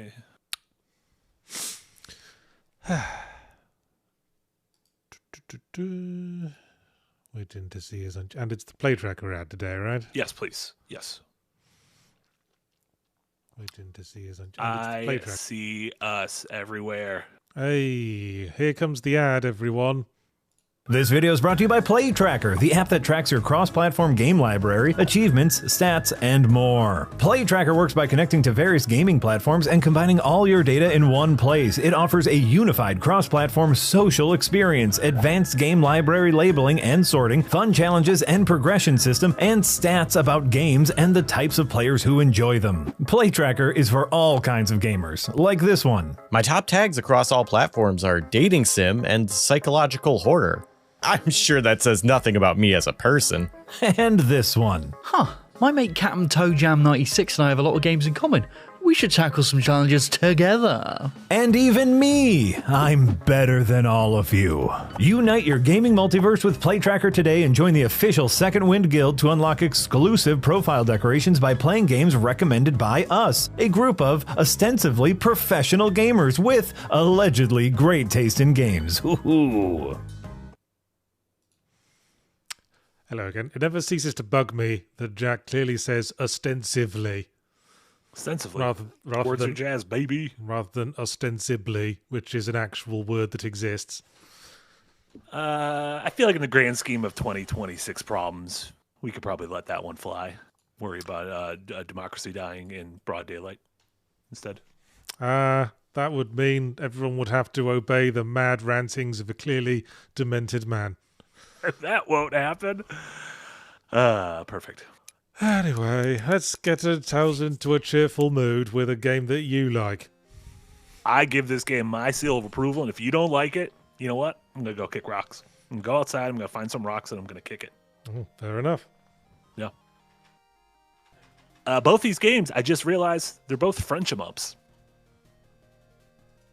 away. Waiting to see his... And it's the play tracker ad today, right? Yes, please. Yes. Waiting to see his... I see us everywhere. Hey, here comes the ad, everyone. This video is brought to you by Play Tracker, the app that tracks your cross-platform game library, achievements, stats, and more. Play Tracker works by connecting to various gaming platforms and combining all your data in one place. It offers a unified cross-platform social experience, advanced game library labeling and sorting, fun challenges and progression system, and stats about games and the types of players who enjoy them. Play Tracker is for all kinds of gamers, like this one. My top tags across all platforms are dating sim and psychological horror. I'm sure that says nothing about me as a person. And this one. Huh, my mate Captain Toe Jam 96 and I have a lot of games in common. We should tackle some challenges together. And even me! I'm better than all of you. Unite your gaming multiverse with Play Tracker today and join the official Second Wind Guild to unlock exclusive profile decorations by playing games recommended by us, a group of ostensibly professional gamers with allegedly great taste in games. Ooh. Hello again. It never ceases to bug me that Jack clearly says ostensively. Ostensively. Rather Words than are jazz, baby. Rather than ostensibly, which is an actual word that exists. I feel like in the grand scheme of 2026 problems, we could probably let that one fly. Worry about democracy dying in broad daylight instead. That would mean everyone would have to obey the mad rantings of a clearly demented man. That won't happen. Perfect. Anyway, let's get ourselves into a cheerful mood with a game that you like. I give this game my seal of approval, and if you don't like it, you know what? I'm going to go kick rocks. I'm going to go outside, I'm going to find some rocks, and I'm going to kick it. Oh, fair enough. Yeah. Both these games, I just realized they're both French em-ups.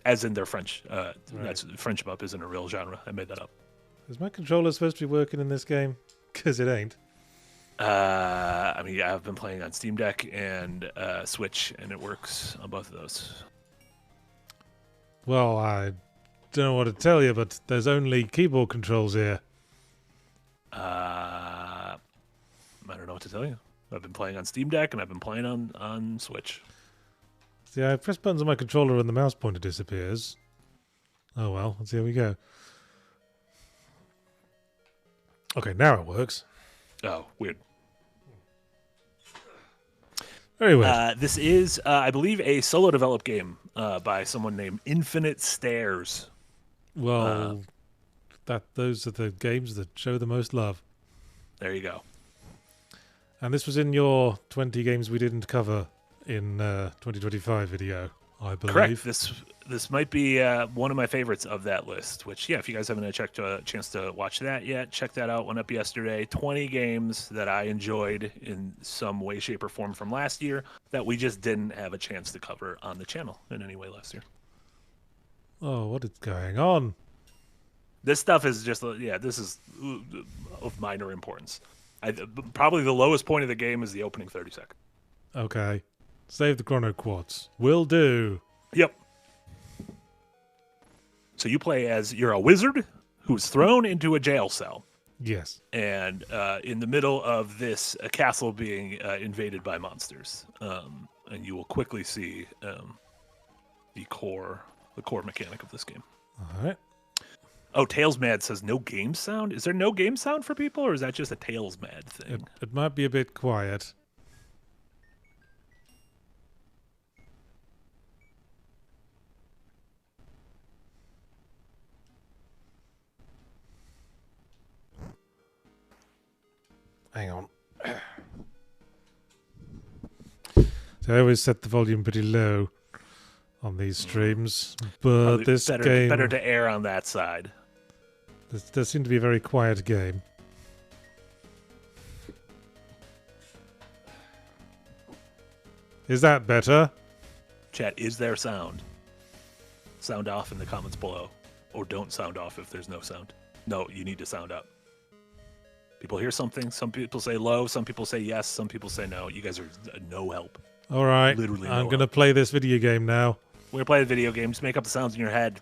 As in they're French. That's French em-up isn't a real genre. I made that up. Is my controller supposed to be working in this game? Because it ain't. I mean, I've been playing on Steam Deck and Switch, and it works on both of those. Well, I don't know what to tell you, but there's only keyboard controls here. I don't know what to tell you. I've been playing on Steam Deck, and I've been playing on Switch. See, I press buttons on my controller and the mouse pointer disappears. Oh well, let's see how we go. Okay, now it works. Oh, weird. Very well. This is, I believe, a solo-developed game by someone named Infinite Stairs. Well, those are the games that show the most love. There you go. And this was in your 20 games we didn't cover in 2025 video, I believe. Correct. This might be one of my favorites of that list, which, yeah, if you guys haven't had a chance to watch that yet, check that out. Went up yesterday. 20 games that I enjoyed in some way, shape, or form from last year that we just didn't have a chance to cover on the channel in any way last year. Oh, what is going on? This stuff is just, this is of minor importance. Probably the lowest point of the game is the opening 30 seconds. Okay. Save the Chronoquartz. Will do. Yep. So you play as, you're a wizard who's thrown into a jail cell. Yes. And in the middle of this, a castle being invaded by monsters. And you will quickly see the core mechanic of this game. All right. Oh, Tails Mad says no game sound? Is there no game sound for people, or is that just a Tails Mad thing? It might be a bit quiet. Hang on. So I always set the volume pretty low on these streams, but Probably this game... better to err on that side. This does seem to be a very quiet game. Is that better? Chat, is there sound? Sound off in the comments below. Or don't sound off if there's no sound. No, you need to sound up. People hear something. Some people say low. Some people say yes. Some people say no. You guys are no help. All right. Literally I'm no going to help. play this video game now. We're going to play the video games. Make up the sounds in your head.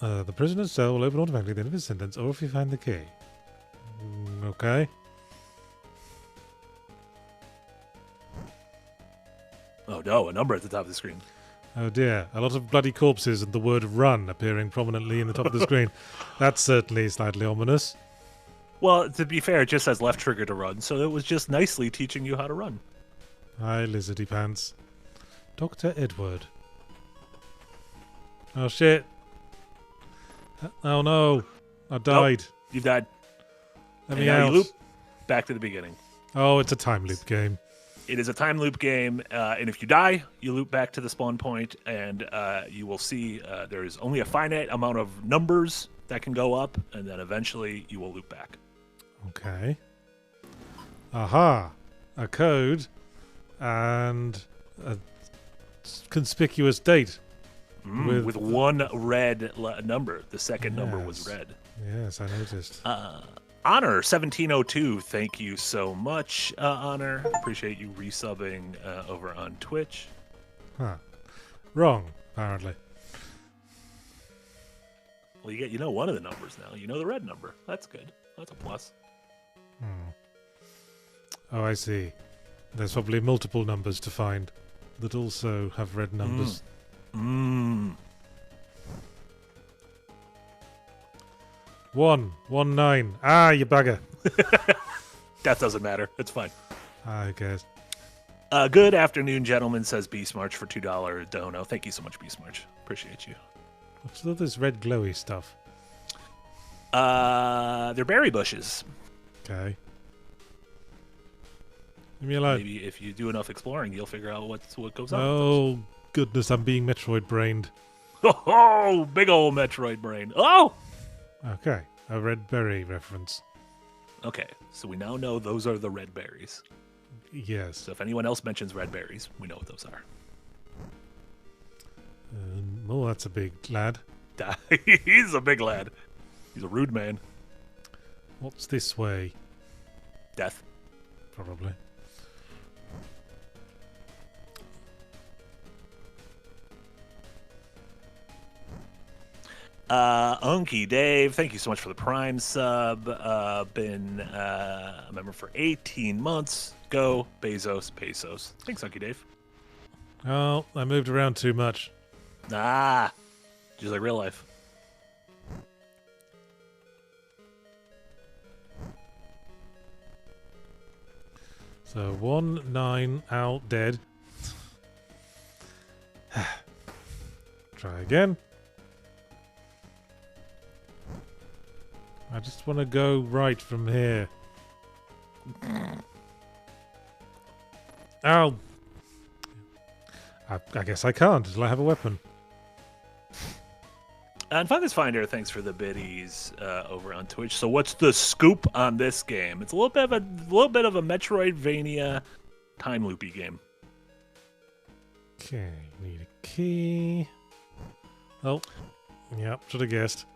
The prisoner's cell will open automatically at the end of his sentence, or if you find the key. Okay. Oh no, a number at the top of the screen. Oh dear. A lot of bloody corpses and the word run appearing prominently in the top of the screen. That's certainly slightly ominous. Well, to be fair, it just says left trigger to run, so it was just nicely teaching you how to run. Hi, lizardy pants. Dr. Edward. Oh shit. Oh no. I died. You've died. Let And me now you out. loop back to the beginning. Oh, it's a time loop game. It is a time loop game, and if you die, you loop back to the spawn point, and you will see there is only a finite amount of numbers that can go up, and then eventually you will loop back. Okay. Aha. A code and a conspicuous date. With one red number. The second number was Yes. red. Yes, I noticed. Honor 1702, thank you so much, Honor. Appreciate you resubbing over on Twitch. Huh. Wrong, apparently. Well, you know one of the numbers now. You know the red number. That's good. That's a plus. Oh, I see. There's probably multiple numbers to find that also have red numbers. Mmm. 119. Ah, you bugger. That doesn't matter. It's fine. I guess. Good afternoon, gentlemen, says Beast March for $2 dono. Thank you so much, Beast March. Appreciate you. What's all this red glowy stuff? They're berry bushes. Okay. Leave me alone. Maybe if you do enough exploring, you'll figure out what goes on. Oh, goodness, I'm being Metroid brained. Oh, big old Metroid brain. Oh! Okay, a red berry reference. Okay, so we now know those are the red berries. Yes. So if anyone else mentions red berries, we know what those are. Oh, that's a big lad. He's a big lad. He's a rude man. What's this way? Death. Probably. Unky Dave, thank you so much for the Prime sub. Been a member for 18 months. Go Bezos, Pesos. Thanks, Unky Dave. Oh, I moved around too much. Ah, just like real life. So 1-9 out dead. Try again. I just want to go right from here. Ow! I guess I can't until I have a weapon. And Fungus Finder, thanks for the biddies over on Twitch. So, what's the scoop on this game? It's a little bit of a Metroidvania time loopy game. Okay, need a key. Oh, yep, should have guessed.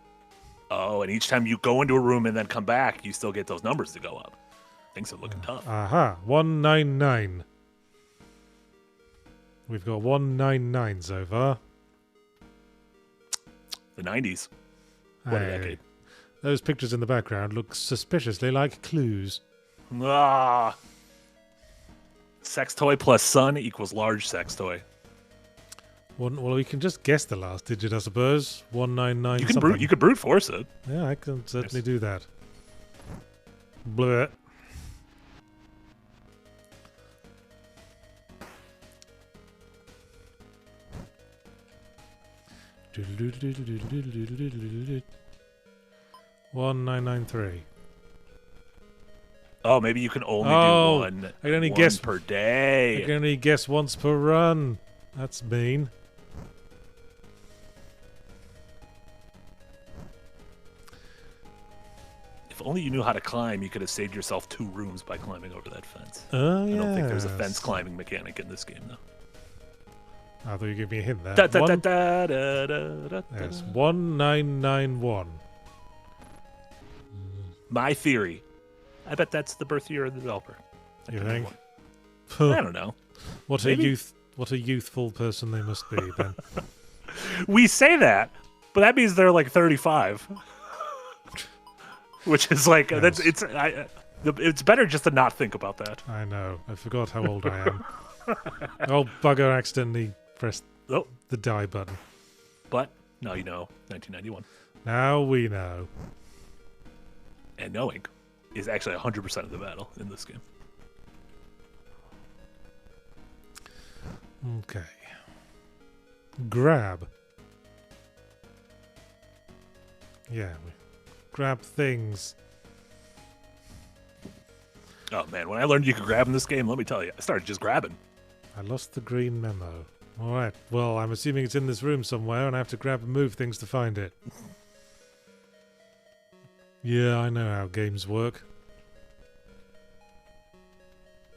Oh, and each time you go into a room and then come back, you still get those numbers to go up. Things are looking tough. Aha, 199. We've got 199 so far. The 90s. What a Hey, decade. those pictures in the background look suspiciously like clues. Ah. Sex toy plus sun equals large sex toy. Well, we can just guess the last digit, I suppose. 199 You can something. you could brute force it. Yeah, I can certainly do that. Bleh. One 993. Oh, maybe you can only Oh, do one. I can only one guess per I day. can only guess once per run. That's mean. If only you knew how to climb, you could have saved yourself 2 rooms by climbing over that fence. Oh, yeah. I don't think there's a fence climbing mechanic in this game, though. I thought you gave me a hint there. Da, da, da, One- da, da, da, da, yes, da. 1991. My theory. I bet that's the birth year of the developer. You think? 1991. I don't know. Maybe. What a youthful person they must be then. We say that, but that means they're like 35. Which is like Yes. it's better just to not think about that. I know. I forgot how old I am. Oh, bugger, accidentally pressed Oh, the die button. but now you know 1991. Now we know. And knowing is actually 100% of the battle in this game. Okay. Grab. Yeah, we grab things. Oh man, when I learned you could grab in this game, let me tell you, I started just grabbing. I lost the green memo. Alright, well, I'm assuming it's in this room somewhere, and I have to grab and move things to find it. Yeah, I know how games work.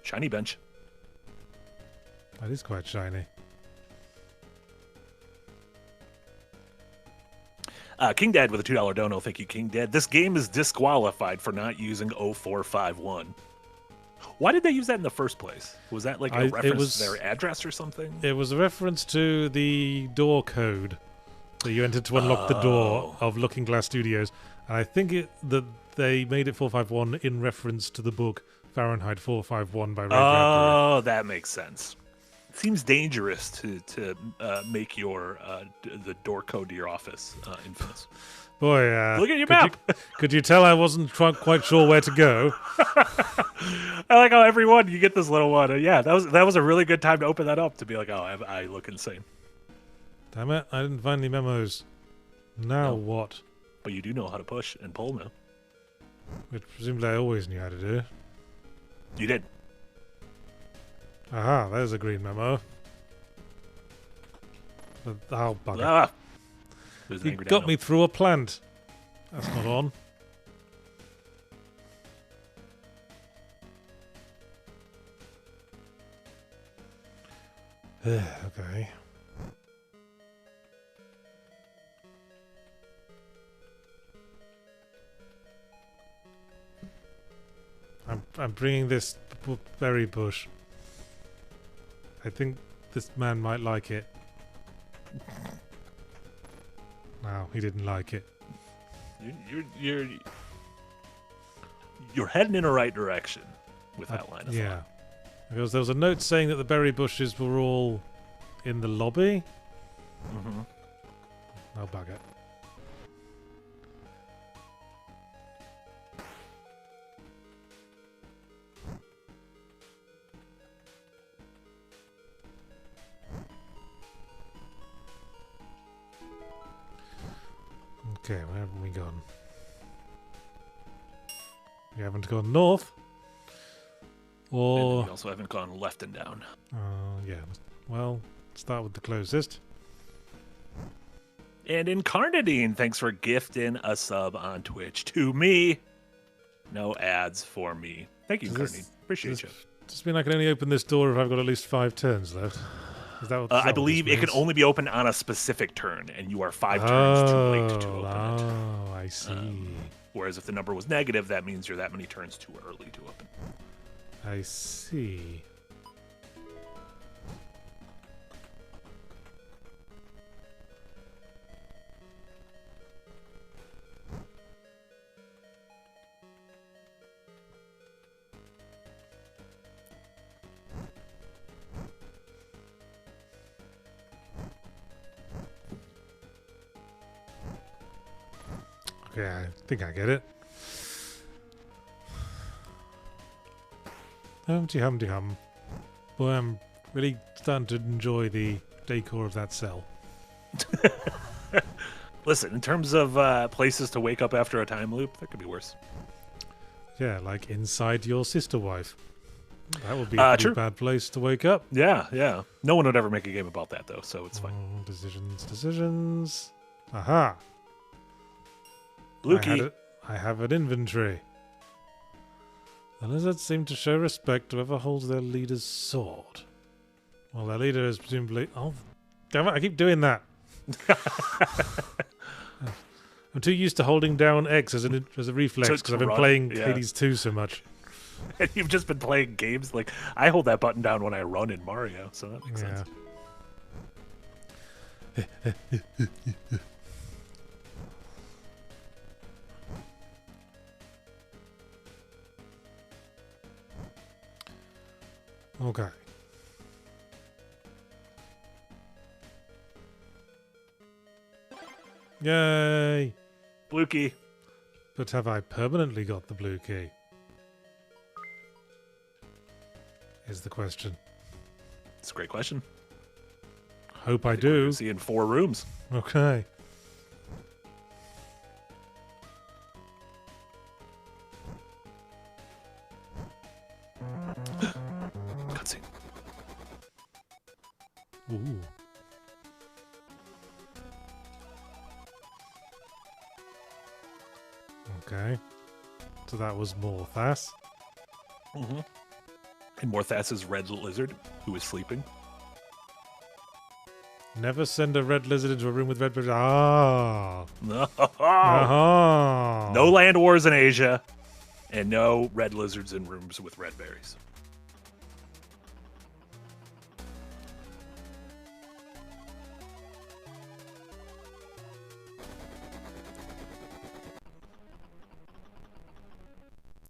Shiny bench. That is quite shiny. King Dad with a $2 dono. Thank you, King Dad. This game is disqualified for not using 0451. Why did they use that in the first place? Was that like a reference to their address or something? It was a reference to the door code that you entered to unlock the door of Looking Glass Studios. And I think that they made it 451 in reference to the book Fahrenheit 451 by Ray Bradbury. Oh, that makes sense. It seems dangerous to make your the door code to your office infamous. Boy, Look at your map. Could you tell I wasn't quite sure where to go? I like how every one you get this little one. Yeah, that was a really good time to open that up to be like, oh, I look insane. Damn it, I didn't find any memos. Now what? But you do know how to push and pull now. Which presumably I always knew how to do. You did. Aha, there's a green memo. Oh, bugger. Ah, there's an You angry got dino. me through a plant. That's not on. Okay. I'm bringing this berry bush. I think this man might like it. No, he didn't like it. You're heading in the right direction with that line of Yeah. thought. Because there was a note saying that the berry bushes were all in the lobby. Mm-hmm. Oh, bugger. Okay, where haven't we gone? We haven't gone north. And Or... we also haven't gone left and down. yeah. Well, start with the closest. And Incarnadine, thanks for gifting a sub on Twitch to me. No ads for me. Thank you, Does Incarnadine. this- Appreciate does you. this mean I can only open this door if I've got at least 5 turns left? Is that what, is that I what believe this it can means? only be opened on a specific turn, and you are 5 turns too late to open it. Oh, I see. Whereas if the number was negative, that means you're that many turns too early to open. I see. Okay, I think I get it. Humpty Humdy Hum. Boy, I'm really starting to enjoy the decor of that cell. Listen, in terms of places to wake up after a time loop, that could be worse. Yeah, like inside your sister wife. That would be a pretty true. bad place to wake up. Yeah. No one would ever make a game about that, though, so it's fine. Oh, decisions. Aha! Blue key. I have an inventory. The lizards seem to show respect to whoever holds their leader's sword. Well, their leader is presumably... Oh, damn it, I keep doing that. I'm too used to holding down X as a reflex To because I've been run, playing yeah. Hades 2 so much. And you've just been playing games like I hold that button down when I run in Mario, so that makes sense. Okay. Yay! Blue key. But have I permanently got the blue key? Is the question. It's a great question. Hope I do. See in 4 rooms. Okay. Cutscene. Ooh. Okay. So that was Morthas. Mm-hmm. And Morthas's red lizard, who is sleeping. Never send a red lizard into a room with red berries. Ah. No. Uh-huh. No land wars in Asia, and no red lizards in rooms with red berries.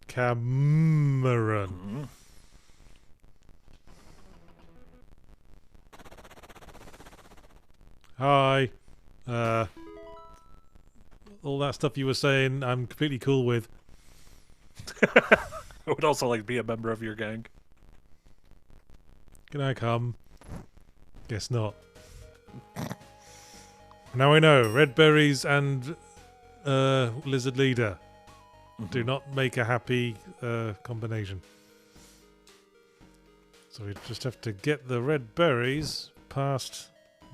Cameron. Mm-hmm. Hi. All that stuff you were saying, I'm completely cool with. I would also like to be a member of your gang. Can I come? Guess not. Now I know, red berries and lizard leader do not make a happy combination. So we just have to get the red berries past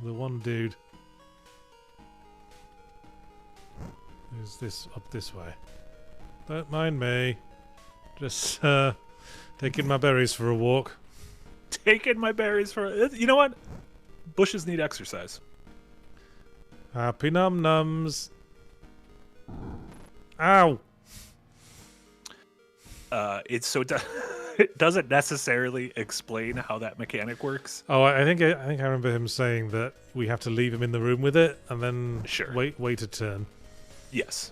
the one dude. Is this up this way? Don't mind me. Just taking my berries for a walk. Taking my berries for... You know what? Bushes need exercise. Happy num-nums. Ow! It's so... It doesn't necessarily explain how that mechanic works. Oh, I think I remember him saying that we have to leave him in the room with it and then Sure. wait a turn. Yes.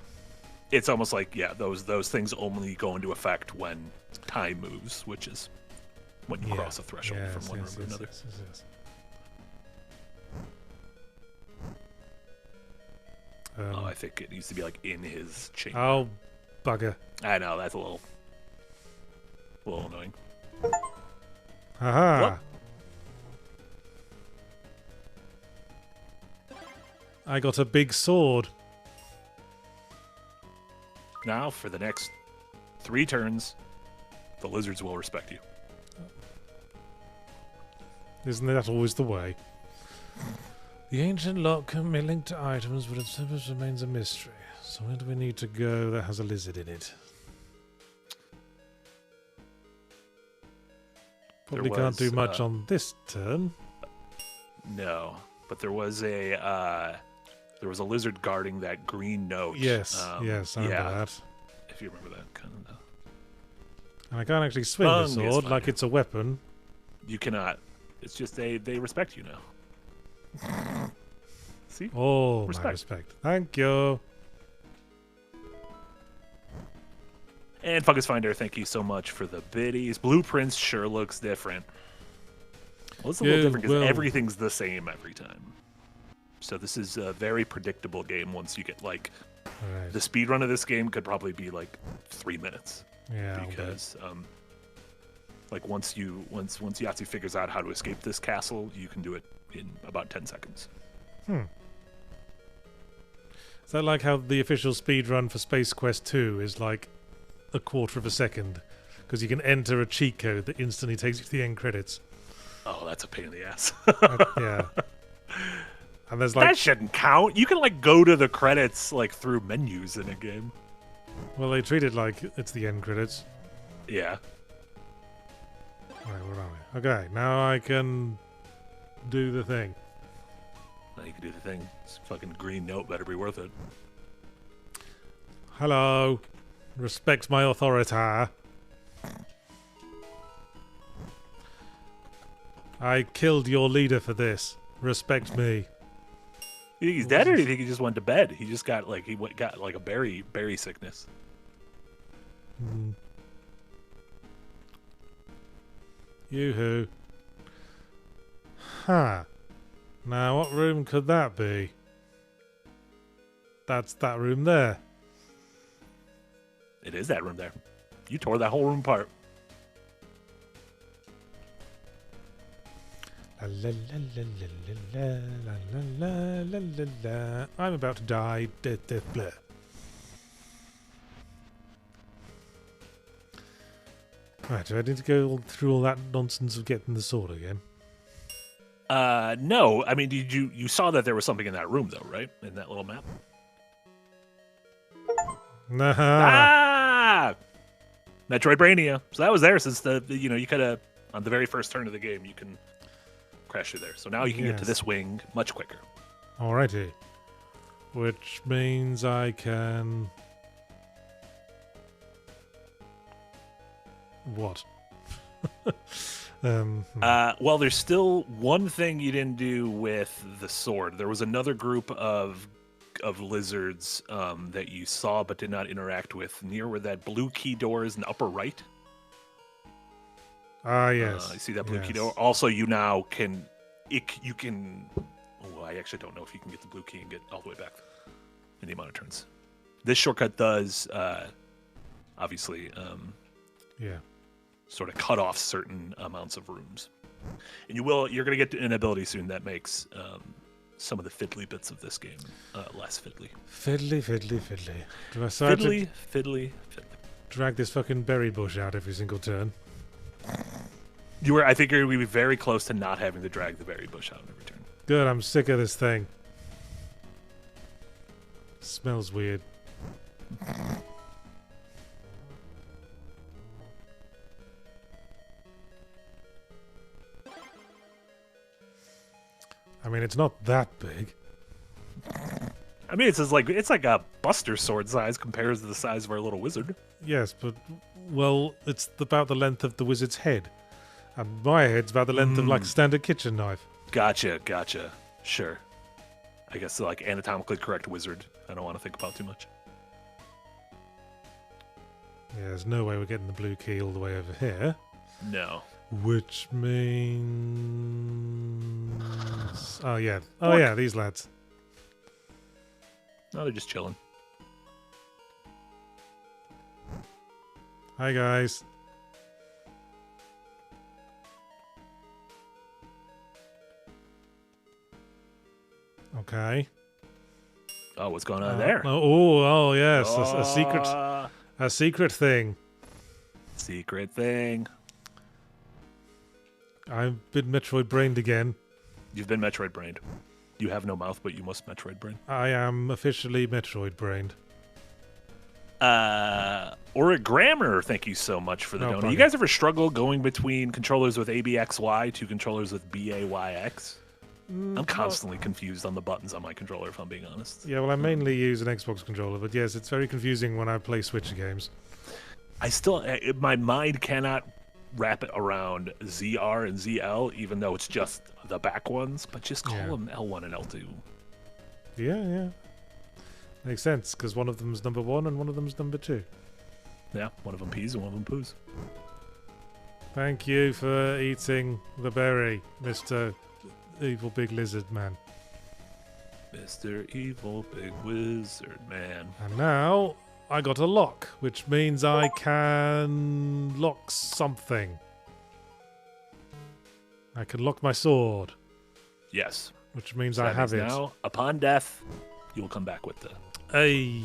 It's almost like, yeah, those things only go into effect when time moves, which is when you cross a threshold from one room to another. Yes. I think it needs to be like in his chamber. Oh, bugger. I know, that's a little annoying. Haha. What? I got a big sword. Now, for the next 3 turns, the lizards will respect you. Isn't that always the way? The ancient lock can be linked to items, but its purpose remains a mystery. So where do we need to go that has a lizard in it? Probably can't do much on this turn. No, but there was a lizard guarding that green note. Yes, yes, I remember that. If you remember that kind of. And I can't actually swing the sword like it's a weapon. You cannot. It's just they respect you now. See? Oh, my respect. Thank you. And Fungus Finder, thank you so much for the biddies. Blueprints sure looks different. Well, it's a little different because everything's the same every time. So this is a very predictable game once you get, like... Right. The speed run of this game could probably be, like, 3 minutes. Yeah, because, like, once Yahtzee figures out how to escape this castle, you can do it in about 10 seconds. Is that like how the official speed run for Space Quest 2 is, like, a quarter of a second? Because you can enter a cheat code that instantly takes you to the end credits. Oh, that's a pain in the ass. Yeah. And there's like... That shouldn't count. You can, like, go to the credits, like, through menus in a game. Well, they treat it like it's the end credits. Yeah. Right, where are we? Okay, now I can do the thing. Now you can do the thing. This fucking green note better be worth it. Hello. Respect my authority. I killed your leader for this. Respect me. You think he's dead, or do you think he just went to bed? He just got got like a berry sickness. Yoo-hoo. Huh. Now, what room could that be? That's that room there. It is that room there. You tore that whole room apart. La, la, la, la, la, la, la, la, la. I'm about to die. Death, death, bleh. Right, do I need to go through all that nonsense of getting the sword again? No. I mean, did you saw that there was something in that room, though, right? In that little map. Nah. Ah! Metroidvania. So that was there since you could have, on the very first turn of the game, you can crash through there. So now you can get to this wing much quicker. Alrighty. Which means I can... What? Well, there's still one thing you didn't do with the sword. There was another group of lizards that you saw but did not interact with near where that blue key door is in the upper right. Ah, yes. You see that blue key door? Also, you now can... You can... Oh, I actually don't know if you can get the blue key and get all the way back in the amount of turns. This shortcut does, obviously... yeah. Sort of cut off certain amounts of rooms, and you're going to get an ability soon that makes some of the fiddly bits of this game less fiddly. Fiddly, fiddly, fiddly. Do I Fiddly. drag this fucking berry bush out every single turn? I think you're going to be very close to not having to drag the berry bush out every turn. Good, I'm sick of this thing. Smells weird. I mean, it's not that big. I mean, it's like a Buster sword size compared to the size of our little wizard. Yes, but, well, it's about the length of the wizard's head. And my head's about the length of, like, a standard kitchen knife. Gotcha. Sure. I guess, like, anatomically correct wizard. I don't want to think about too much. Yeah, there's no way we're getting the blue key all the way over here. No. Which means... Oh, yeah. Oh, yeah, these lads. No, they're just chilling. Hi, guys. Okay. Oh, what's going on there? Oh, yes. A secret thing. Secret thing. I've been Metroid brained again. You've been Metroid brained. You have no mouth, but you must Metroid brain. I am officially Metroid brained. Or a grammar, thank you so much for the donut. Probably. You guys ever struggle going between controllers with ABXY to controllers with BAYX? I'm constantly confused on the buttons on my controller, if I'm being honest. Yeah, well, I mainly use an Xbox controller, but yes, it's very confusing when I play Switch games. My mind cannot wrap it around ZR and ZL, even though it's just the back ones, but just call them L1 and L2. Yeah. Makes sense, because one of them's number 1 and one of them's number 2. Yeah, one of them pees and one of them poos. Thank you for eating the berry, Mr. Evil Big Lizard Man. Mr. Evil Big Wizard Man. And now I got a lock, which means I can lock something. I can lock my sword. Yes. Which means So I that have means it. now, upon death, you will come back with the... Hey.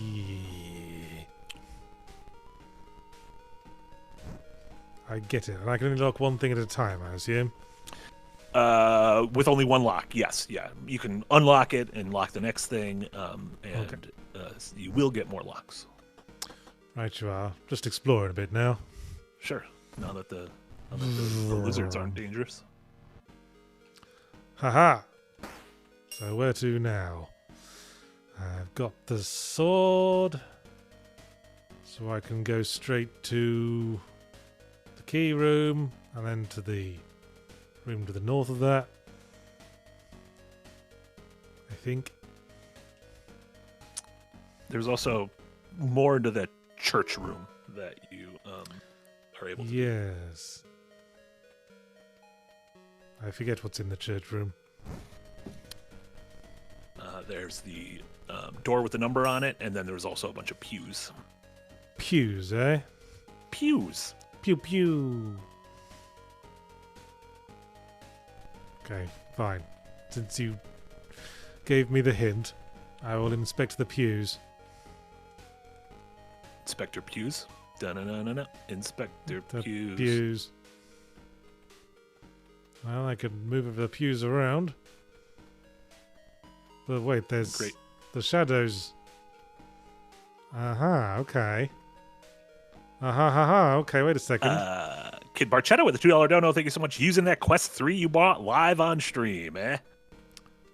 I get it. And I can only lock one thing at a time, I assume. With only one lock, yes. Yeah. You can unlock it and lock the next thing, and you will get more locks. Right you are. Just exploring a bit now. Sure. Now that the lizards aren't dangerous. Haha. So where to now? I've got the sword. So I can go straight to the key room and then to the room to the north of that. I think. There's also more into the church room that you are able to. Yes. I forget what's in the church room. There's the door with the number on it, and then there's also a bunch of pews. Pews, eh? Pews. Pew pew. Okay, fine. Since you gave me the hint, I will inspect the pews. Inspector Pews. Da-na-na-na-na. Inspector The Pews. pews. Well, I could move the pews around. But wait, there's Great. the shadows. Aha, okay. Okay, wait a second. Kid Barchetta with a $2 dono. Thank you so much. Using that Quest 3 you bought live on stream, eh?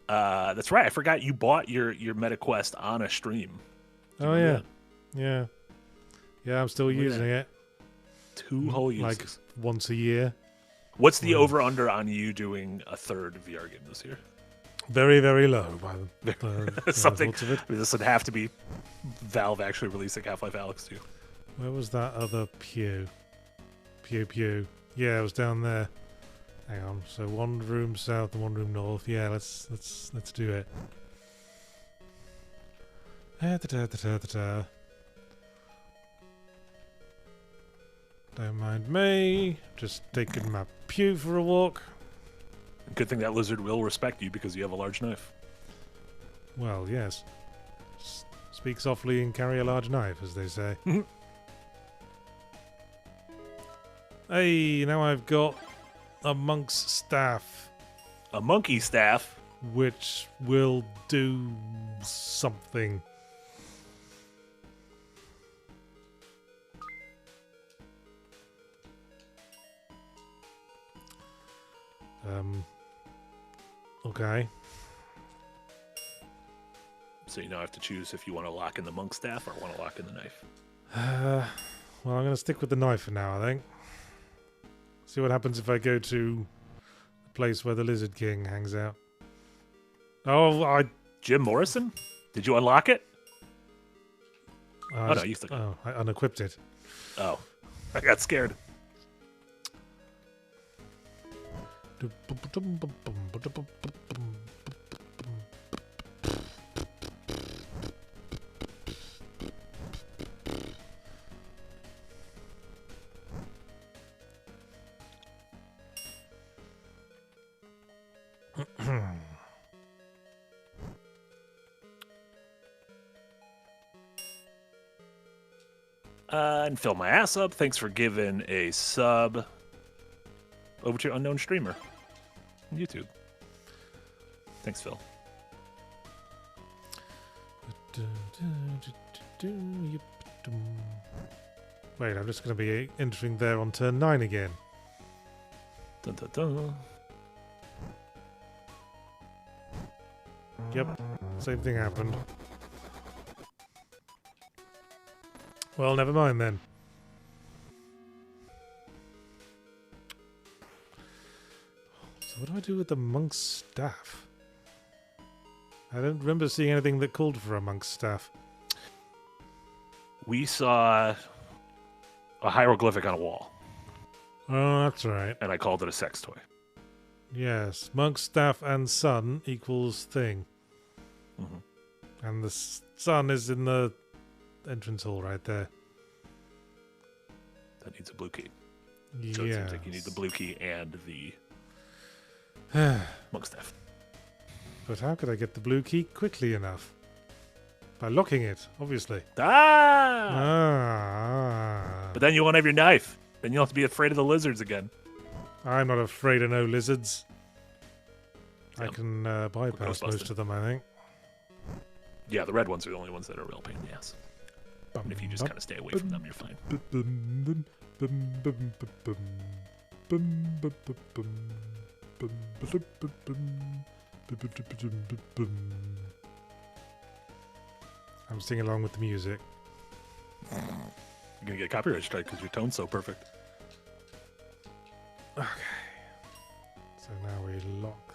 That's right. I forgot you bought your MetaQuest on a stream. Oh, yeah. Yeah. Yeah, I'm still using it. 2 whole uses. Like once a year. What's the over-under on you doing a third VR game this year? Very, very low. Something. Lots of it. This would have to be Valve actually releasing Half-Life Alyx 2. Where was that other pew? Pew. Yeah, it was down there. Hang on. So one room south and one room north. Yeah, let's do it. Don't mind me. Just taking my pew for a walk. Good thing that lizard will respect you because you have a large knife. Well, yes. Speak softly and carry a large knife, as they say. Hey, now I've got a monk's staff, A monkey staff. which will do something. Okay. So you now have to choose if you want to lock in the monk staff or want to lock in the knife. Well, I'm going to stick with the knife for now, I think. See what happens if I go to the place where the Lizard King hangs out. Oh, Jim Morrison? Did you unlock it? Oh, no, you still. Oh, I unequipped it. Oh, I got scared. And fill my ass up. Thanks for giving a sub over to Unknown Streamer on YouTube. Thanks, Phil. Wait, I'm just going to be entering there on turn 9 again. Dun, dun, dun. Yep, same thing happened. Well, never mind then. So what do I do with the monk's staff? I don't remember seeing anything that called for a monk's staff. We saw a hieroglyphic on a wall, Oh, that's right. and I called it a sex toy. Yes, monk's staff and sun equals thing. Mhm. And the sun is in the entrance hall right there. That needs a blue key. So it seems like you need the blue key and the monk staff. But how could I get the blue key quickly enough? By locking it, obviously. Ah! But then you won't have your knife. Then you'll have to be afraid of the lizards again. I'm not afraid of no lizards. I Yep. can bypass Ghostbusted. most of them, I think. Yeah, the red ones are the only ones that are a real pain in the ass. And if you just kind of stay away from them, you're fine. I'm singing along with the music. You're gonna get a copyright strike because your tone's so perfect. So now we lock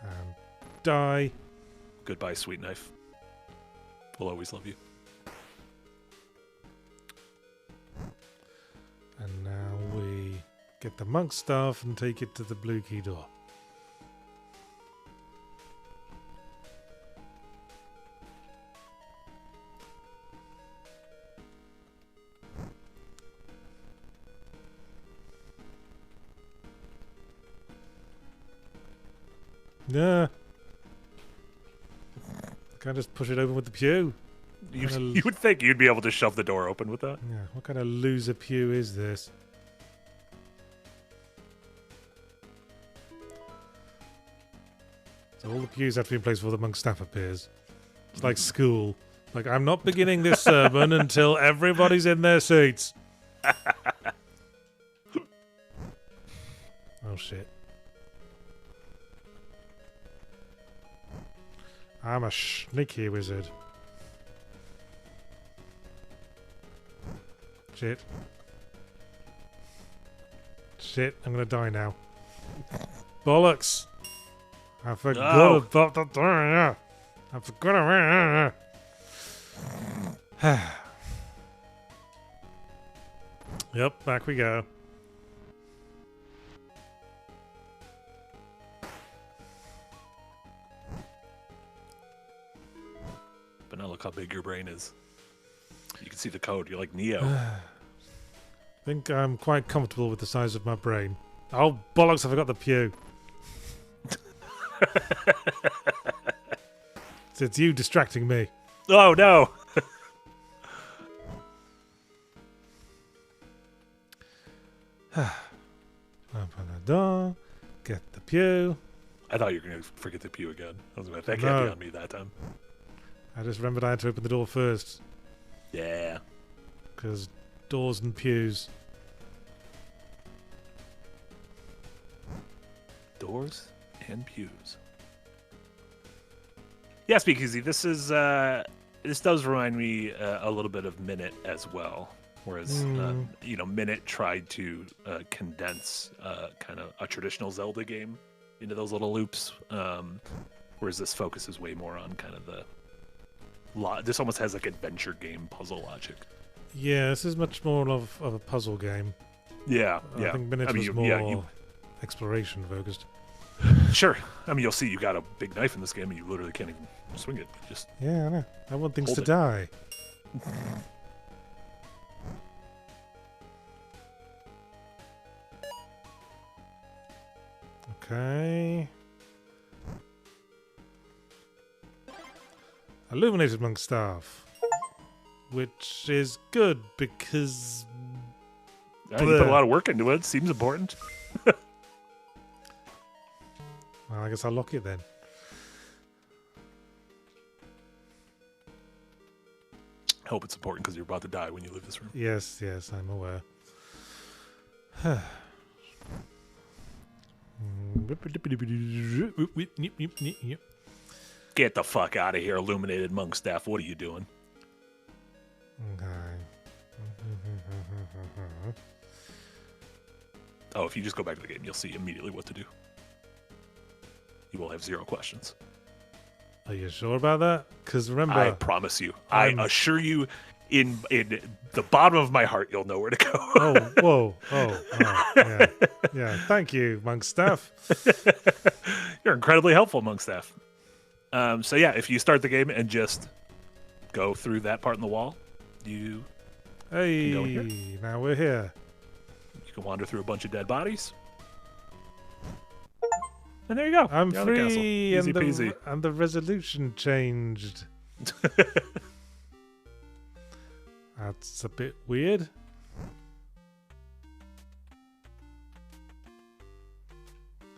and die. Goodbye, sweet knife. We'll always love you. And now we get the monk staff and take it to the blue key door. Yeah. Can't just push it open with the pew. You would think you'd be able to shove the door open with that. Yeah, what kind of loser pew is this? So all the pews have to be in place before the monk staff appears. It's like school. Like, I'm not beginning this sermon until everybody's in their seats. Oh, shit. I'm a sneaky wizard. Shit. Shit, I'm gonna die now. Bollocks! I forgot about the door, yeah. I forgot about it. Yep, back we go. But now look how big your brain is. You can see the code. You're like Neo. I think I'm quite comfortable with the size of my brain. Oh, bollocks, I forgot the pew. It's you distracting me. Oh, no! Open the door, get the pew. I thought you were going to forget the pew again. I was like, that No. can't be on me that time. I just remembered I had to open the door first. Yeah. Because doors and pews. Doors and pews. Yeah, Speakeasy, this is this does remind me a little bit of Minute as well. Whereas, Minute tried to condense kind of a traditional Zelda game into those little loops. Whereas this focuses way more on kind of the... This almost has like adventure game puzzle logic. Yeah, this is much more of a puzzle game. Yeah, I think Minute was more exploration focused. Sure. I mean, you'll see you got a big knife in this game and you literally can't even swing it. Just Yeah, I know. I want things hold to it. die. Okay. Illuminated monk staff. Which is good because... you put a lot of work into it. Seems important. Well, I guess I'll lock it then. I hope it's important because you're about to die when you leave this room. Yes, I'm aware. Get the fuck out of here, Illuminated Monk Staff. What are you doing? Okay. Oh, if you just go back to the game, you'll see immediately what to do. You will have 0 questions. Are you sure about that? Because remember... I promise you. I assure you, in the bottom of my heart, you'll know where to go. Yeah. Yeah, thank you, monk staff. You're incredibly helpful, Monk Staff. So yeah, if you start the game and just go through that part in the wall, you Hey, go here. now we're here. can wander through a bunch of dead bodies. And there you go. I'm You're out of the castle. free, Easy peasy. and the resolution changed. That's a bit weird.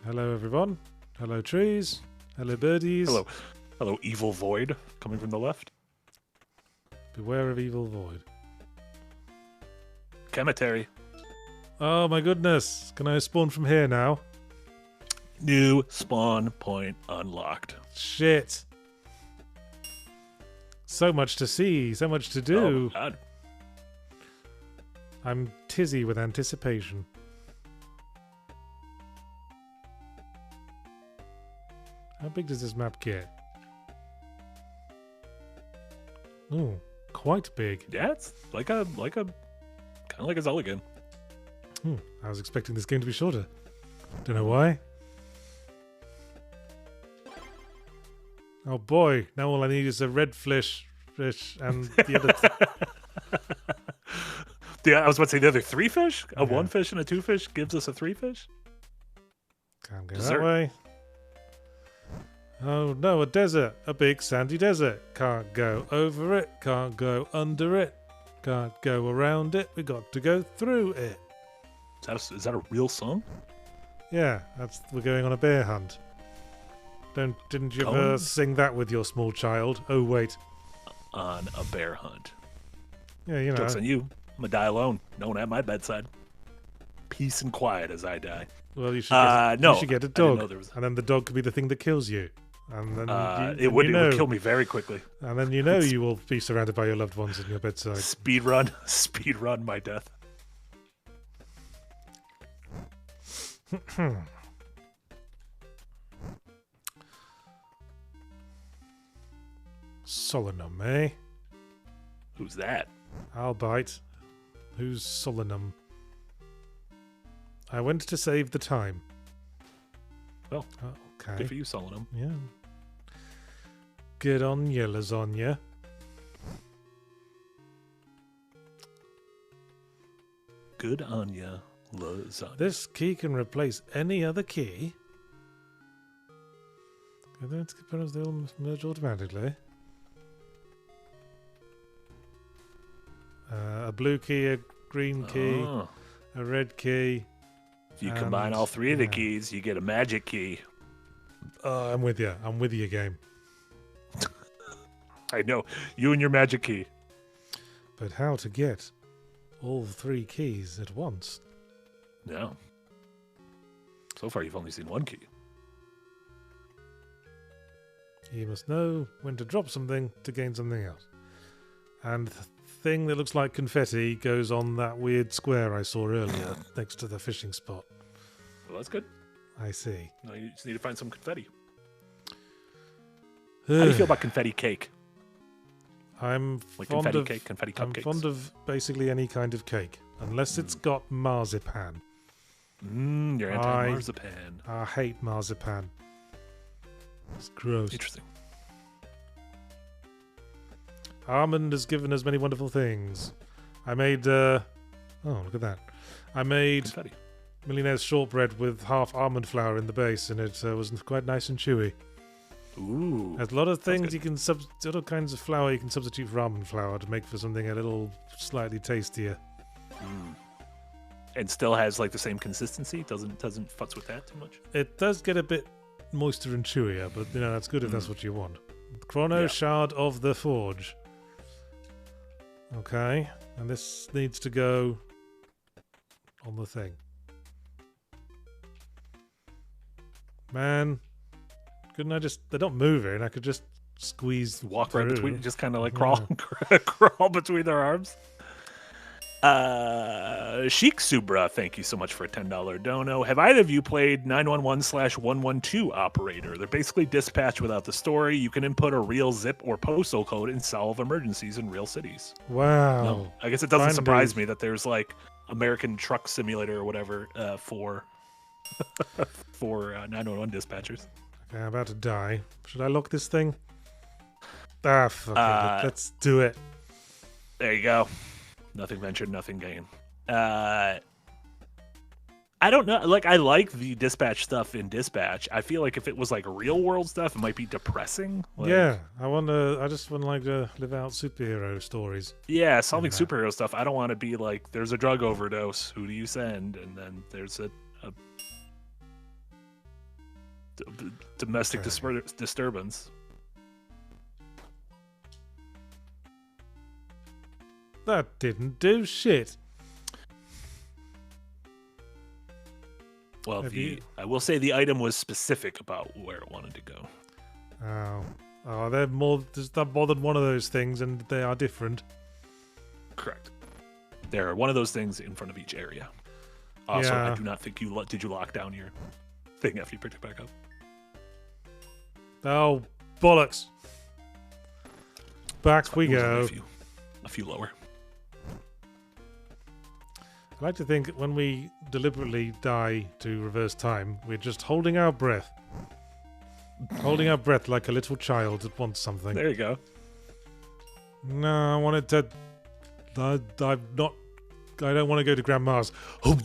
Hello, everyone. Hello, trees. Hello, birdies. Hello. Hello, evil void coming from the left. Beware of evil void. Cemetery. Oh my goodness. Can I spawn from here now? New spawn point unlocked. Shit. So much to see, so much to do. Oh, God. I'm tizzy with anticipation. How big does this map get? Oh, quite big. Yeah, it's like a kind of like a Zelda game. I was expecting this game to be shorter. Don't know why. Oh boy, now all I need is a red fish, and the other. Yeah, I was about to say the other 3 fish. A Yeah. 1 fish and a 2 fish gives us a 3 fish. Can't go Dessert. that way. Oh no, a desert. A big sandy desert. Can't go over it. Can't go under it. Can't go around it. We got to go through it. Is that a real song? Yeah, we're going on a bear hunt. Didn't you ever Going- sing that with your small child? Oh wait. On a bear hunt. Yeah, you know. Joke's on you. I'm gonna die alone. No one at my bedside. Peace and quiet as I die. Well, you should get, no, you should get a I didn't know dog, there was- and then the dog could be the thing that kills you. And then It would kill me very quickly. And then you will be surrounded by your loved ones in your bedside. Speed run my death. Solanum, eh? Who's that? I'll bite. Who's Solanum? I went to save the time. Well, Oh, okay. good for you, Solonum. Yeah. Good on you, lasagna. Good on ya, lasagna. This key can replace any other key. Let's suppose they all merge automatically. A blue key, a green key, Oh. a red key. If you combine all 3 of the keys, you get a magic key. Oh, I'm with you. I'm with you, game. I know. You and your magic key. But how to get all 3 keys at once? No. So far, you've only seen 1 key. You must know when to drop something to gain something else. And the thing that looks like confetti goes on that weird square I saw earlier next to the fishing spot. Well, that's good. I see. No, you just need to find some confetti. How do you feel about confetti cake? I'm Like fond confetti of cake, confetti I'm cupcakes? fond of basically any kind of cake, unless it's got marzipan. You're anti-marzipan. I hate marzipan. It's gross. Interesting. Almond has given us many wonderful things. I made oh, look at that. I made Confetti. Millionaire's shortbread with half almond flour in the base, and it was quite nice and chewy. Ooh. There's a lot of things good. you can other kinds of flour you can substitute for almond flour to make for something a little slightly tastier. And still has like the same consistency. Doesn't futz with that too much. It does get a bit moister and chewier, but that's good if that's what you want. Chrono Yeah. Shard of the Forge. Okay, and this needs to go on the thing. Man, couldn't I just? They're not moving. I could just squeeze, Walk right through. between, just kind of like Yeah. crawl between their arms. Sheik Subra, thank you so much for a $10 dono. Have either of you played 911/112 Operator? They're basically dispatch without the story. You can input a real zip or postal code and solve emergencies in real cities. Wow. No, I guess it doesn't Fine surprise days. me that there's like American Truck Simulator or whatever for for 911 dispatchers. Okay, I'm about to die. Should I lock this thing? Ah, fuck it. Let's do it. There you go. Nothing ventured, nothing gained. I don't know. Like, I like the dispatch stuff in Dispatch. I feel like if it was like real world stuff, it might be depressing. Like, Yeah, I just want like to live out superhero stories. Yeah, solving Yeah. superhero stuff. I don't want to be like, there's a drug overdose. Who do you send? And then there's a domestic Okay. disturbance. That didn't do shit. Well, Have you- I will say the item was specific about where it wanted to go. Oh, there's not more than one of those things, and they are different. Correct. There are one of those things in front of each area. Also, I Yeah. do not think did you lock down your thing after you picked it back up? Oh, bollocks. Back we It was go. only a few lower. I like to think when we deliberately die to reverse time, we're just holding our breath. Holding our breath like a little child that wants something. There you go. No, I wanted to... I'm not... I don't want to go to Grandma's. Oh,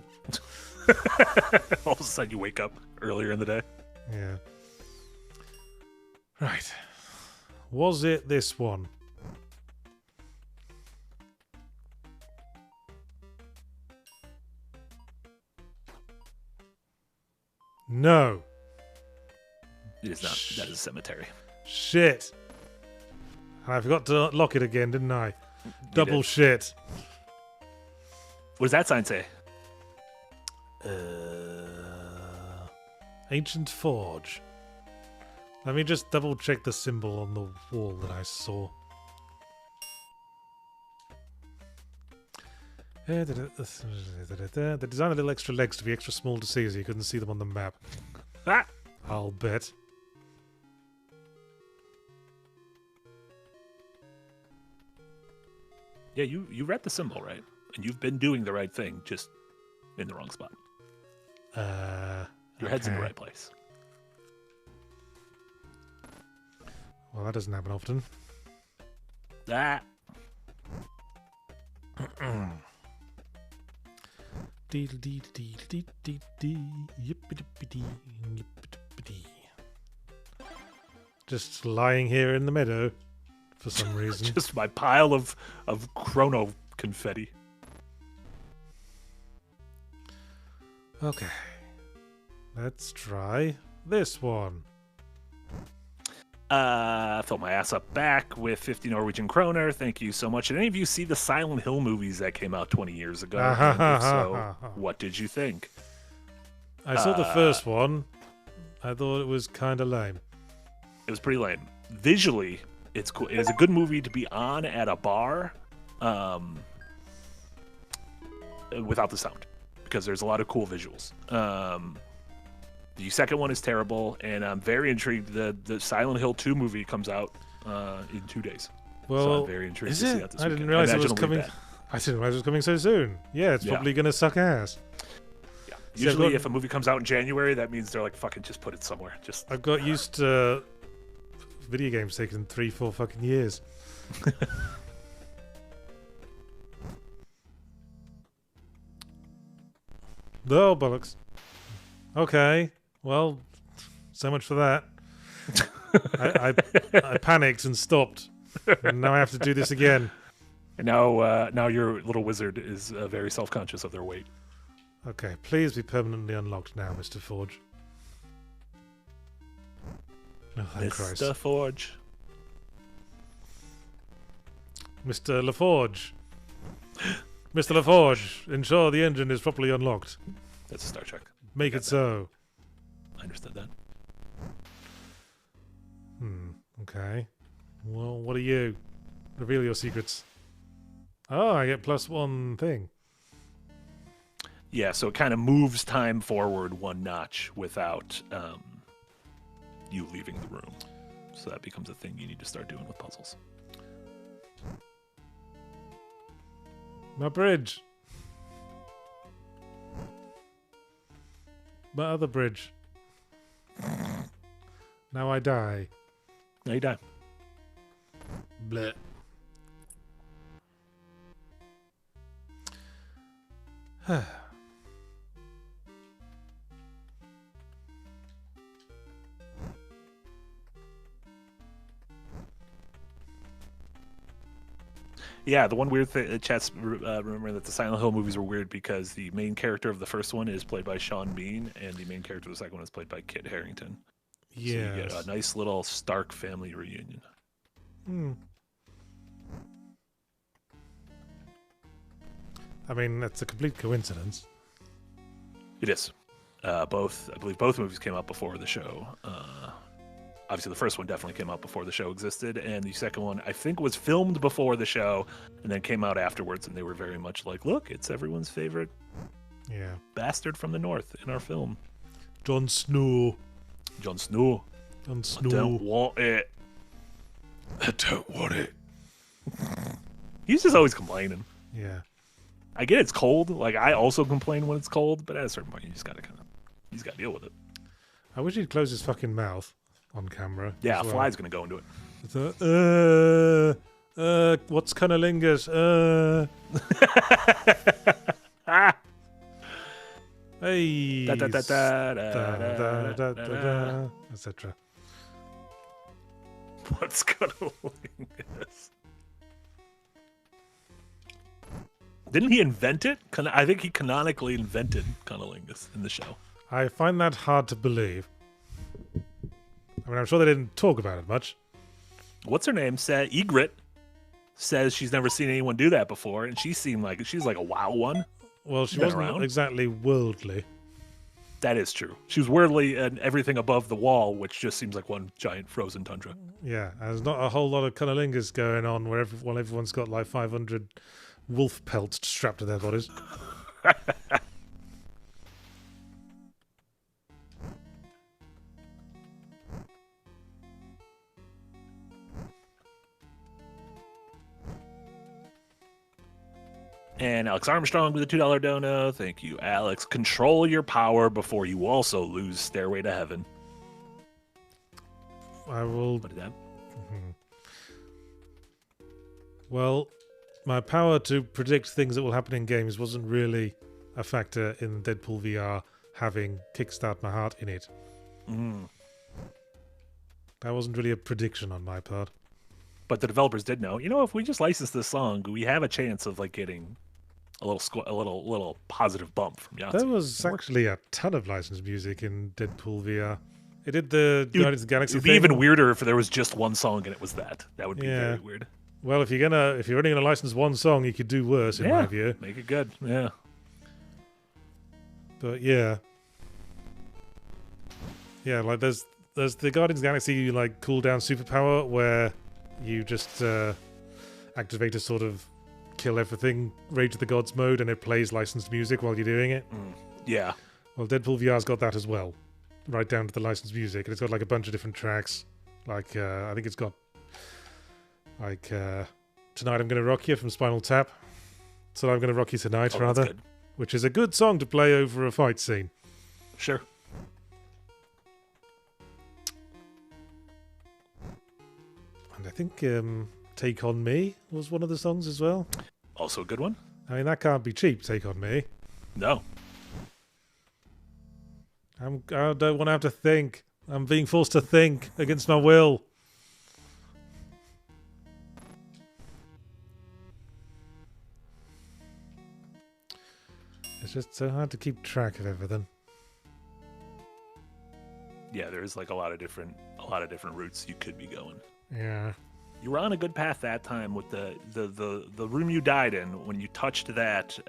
All of a sudden you wake up earlier in the day. yeah. Right. Was it this one? No. It is not. That is a cemetery. Shit. And I forgot to lock it again, didn't I? Double did. shit. What does that sign say? Ancient Forge. Let me just double check the symbol on the wall that I saw. They designed a little extra legs to be extra small to see, so you couldn't see them on the map. Ah! I'll bet. Yeah, you read the symbol, right? And you've been doing the right thing, just in the wrong spot. Your head's in the okay. right place. Well, that doesn't happen often. Ah! Just lying here in the meadow for some reason. Just my pile of chrono confetti. Okay. Let's try this one. Filled my ass up back with 50 Norwegian kroner. Thank you so much. Did any of you see the Silent Hill movies that came out 20 years ago? And if so, what did you think? I saw the first one. I thought it was kind of lame. It was pretty lame. Visually, it's cool. It is a good movie to be on at a bar, without the sound, because there's a lot of cool visuals. The second one is terrible, and I'm very intrigued. The Silent Hill 2 movie comes out in 2 days. Well, so I'm very intrigued to see that this I didn't weekend. realize it was imagine it'll be coming. bad. I didn't realize it was coming so soon. Yeah, it's Yeah. probably going to suck ass. Yeah. See, Usually, if a movie comes out in January, that means they're like, fucking just put it somewhere. Just I've got used to video games taking 3-4 fucking years. Oh, bollocks. Okay, well, so much for that. I panicked and stopped. And now I have to do this again. And now your little wizard is very self-conscious of their weight. Okay, please be permanently unlocked now, Mr. Forge. Oh, thank Christ. Mr. Forge. Mr. LaForge. Mr. LaForge, ensure the engine is properly unlocked. That's a Star Trek. Make it so. I understood that. Okay. Well, what are you? Reveal your secrets. Oh, I get +1 thing. Yeah, so it kind of moves time forward one notch without you leaving the room. So that becomes a thing you need to start doing with puzzles. My bridge. My other bridge. Now I die. Now you die. Bleh. Yeah, the one weird thing, chat's remember that the Silent Hill movies were weird because the main character of the first one is played by Sean Bean, and the main character of the second one is played by Kit Harington. Yeah. So you get a nice little Stark family reunion. I mean, that's a complete coincidence. It is. I believe both movies came out before the show. Obviously, the first one definitely came out before the show existed, and the second one, I think, was filmed before the show, and then came out afterwards, and they were very much like, look, it's everyone's favorite Yeah. bastard from the North in our film. Jon Snow. Jon Snow. And I snore. don't want it. I don't want it. He's just always complaining. Yeah. I get it's cold. Like, I also complain when it's cold, but at a certain point, you just gotta deal with it. I wish he'd close his fucking mouth on camera. Yeah, as a well. fly's gonna go into it. What's cunnilingus? Hey. Etc. What's cunnilingus? Didn't he invent it? I think he canonically invented cunnilingus in the show. I find that hard to believe. I mean, I'm sure they didn't talk about it much. What's her name? Egret says she's never seen anyone do that before, and she's like a WoW one. Well, she Been wasn't around. exactly worldly. That is true. She was worldly and everything above the wall, which just seems like one giant frozen tundra. Yeah, there's not a whole lot of cunnilingus going on where everyone's got like 500 wolf pelts strapped to their bodies. And Alex Armstrong with a $2 dono. Thank you, Alex. Control your power before you also lose Stairway to Heaven. I will. What is that? Well, my power to predict things that will happen in games wasn't really a factor in Deadpool VR having Kickstart My Heart in it. That wasn't really a prediction on my part. But the developers did know. If we just license this song, we have a chance of like getting a little positive bump from Yahtzee. There was actually a ton of licensed music in Deadpool VR. It did the Guardians of the Galaxy It'd be thing. even weirder if there was just one song and it was that. That would be very weird. Well, if you're only gonna license one song, you could do worse in my view. Make it good. Yeah. But yeah, like there's the Guardians of the Galaxy like cooldown superpower where you just activate a sort of kill everything Rage of the Gods mode and it plays licensed music while you're doing it. Yeah. Well, Deadpool VR's got that as well, right down to the licensed music, and it's got like a bunch of different tracks. Like I think it's got like Tonight I'm Gonna Rock You from Spinal Tap. So I'm Gonna Rock You Tonight, rather, good. which is a good song to play over a fight scene. Sure. And I think Take On Me was one of the songs as well. Also a good one. I mean, that can't be cheap, Take On Me. No. I don't want to have to think. I'm being forced to think against my will. It's just so hard to keep track of everything. Yeah, there's like a lot of different routes you could be going. Yeah. You were on a good path that time with the room you died in. When you touched that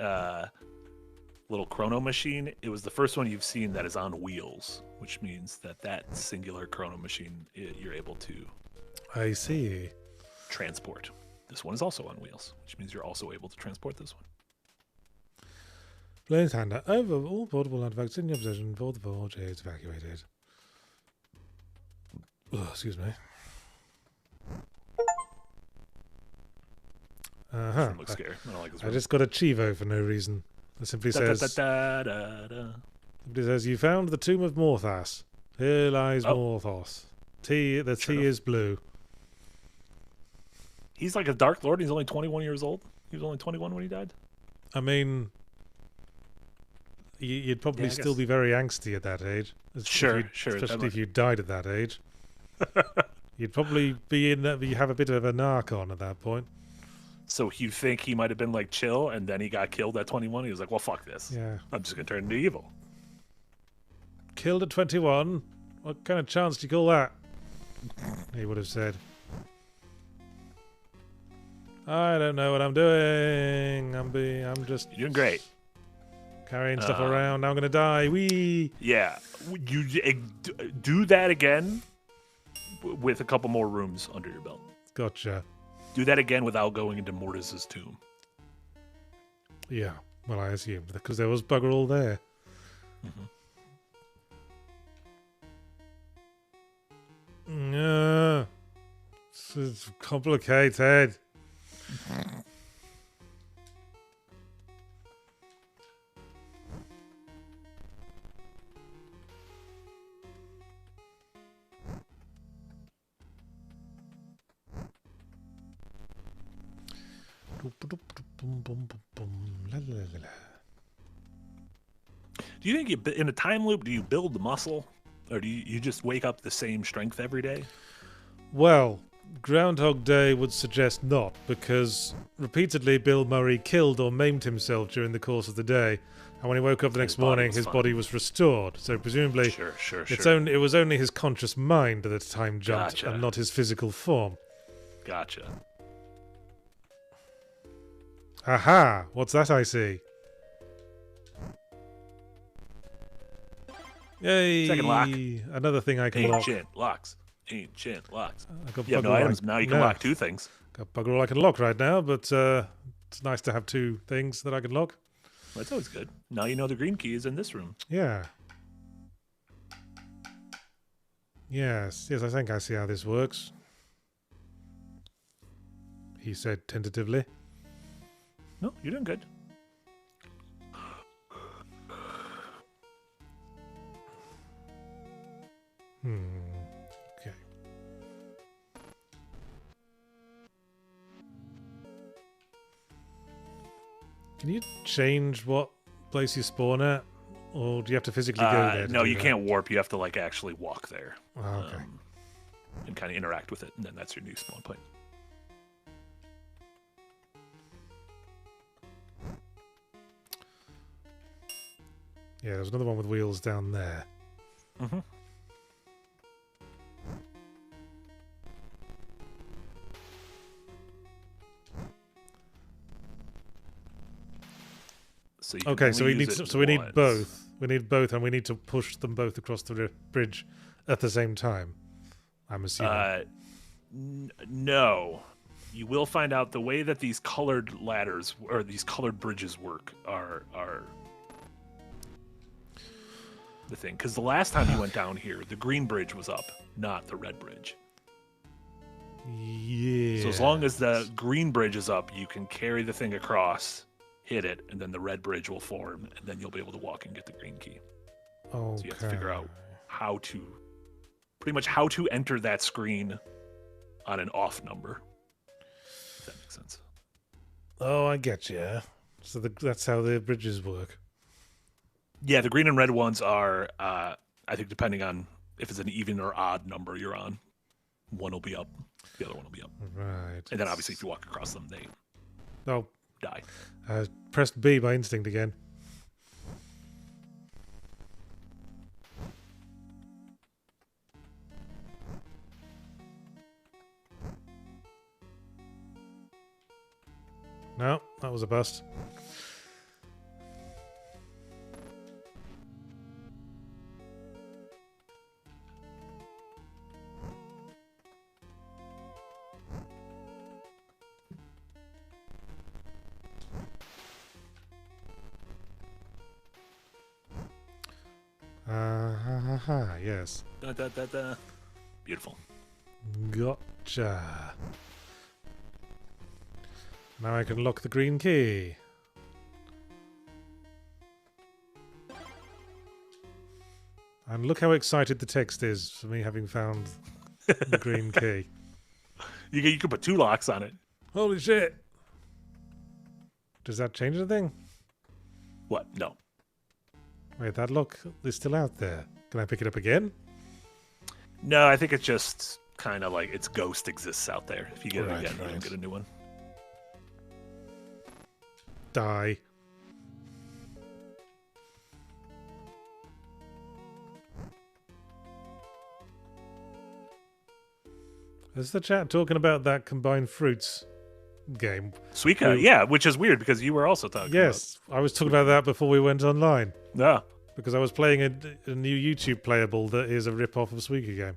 little chrono machine, it was the first one you've seen that is on wheels, which means that singular chrono machine you're able to I see. transport. This one is also on wheels, which means you're also able to transport this one. Blaze Hander. Over all portable artifacts in your possession for the forge is evacuated. Oh, excuse me. It looks scary. I don't like this I one. just got a Chivo for no reason. It simply says, you found the tomb of Morthas. Here lies Morthos. The T is blue. He's like a Dark Lord. He's only 21 years old. He was only 21 when he died. I mean, you'd probably still be very angsty at that age. Sure. Especially if you died at that age. You'd probably be in that. You have a bit of a narc on at that point. So you think he might have been like chill, and then he got killed at 21. He was like, "Well, fuck this. Yeah. I'm just gonna turn into evil." Killed at 21? What kind of chance do you call that? He would have said. I don't know what I'm doing. I'm just You're doing great. carrying stuff around. Now I'm gonna die. Wee. Yeah, you do that again with a couple more rooms under your belt. Gotcha. Do that again without going into Mortis's tomb. Yeah. Well, I assumed because there was bugger all there. Mm-hmm. It's complicated. Do you think in a time loop, do you build the muscle, or do you just wake up the same strength every day? Well, Groundhog Day would suggest not, because repeatedly Bill Murray killed or maimed himself during the course of the day, and when he woke up the next morning, his body was restored. So presumably, Sure. it was only his conscious mind that time jumped, Gotcha. and not his physical form. Gotcha. Aha! What's that I see? Yay! Second lock. Another thing I can lock. Ancient locks. Ancient locks. I got You have no bugger all items. Now you can lock 2 things. Got bugger all I can lock right now, but it's nice to have 2 things that I can lock. Well, that's always good. Now you know the green key is in this room. Yeah. Yes, I think I see how this works. He said tentatively. No, you're doing good. Okay. Can you change what place you spawn at? Or do you have to physically go there? No, you can't warp. You have to actually walk there. Oh, okay. And kind of interact with it, and then that's your new spawn point. Yeah, there's another one with wheels down there. Mm-hmm. Okay, so we need both. We need both, and we need to push them both across the bridge at the same time. I'm assuming. No. You will find out the way that these colored ladders or these colored bridges work are the thing. Because the last time you went down here, the green bridge was up, not the red bridge. Yeah. So as long as the green bridge is up, you can carry the thing across, hit it, and then the red bridge will form, and then you'll be able to walk and get the green key. Okay. So you have to figure out pretty much how to enter that screen on an off number. If that makes sense. Oh, I get you. So that's how the bridges work. Yeah, the green and red ones are, I think, depending on if it's an even or odd number you're on, one will be up, the other one will be up. Right. And then obviously if you walk across them, they die. I pressed B by instinct again. No, that was a bust. Yes. Beautiful. Gotcha. Now I can lock the green key. And look how excited the text is for me having found the green key. You can put 2 locks on it. Holy shit! Does that change anything? What? No. Wait, that lock is still out there. Can I pick it up again? No, I think it's just kind of like its ghost exists out there. If you get it again, you don't get a new one. Die. Is the chat talking about that combined fruits game? Suika, yeah, which is weird because you were also talking Yes, I was talking about that before we went online. Yeah. Because I was playing a new YouTube playable that is a rip-off of Suika game.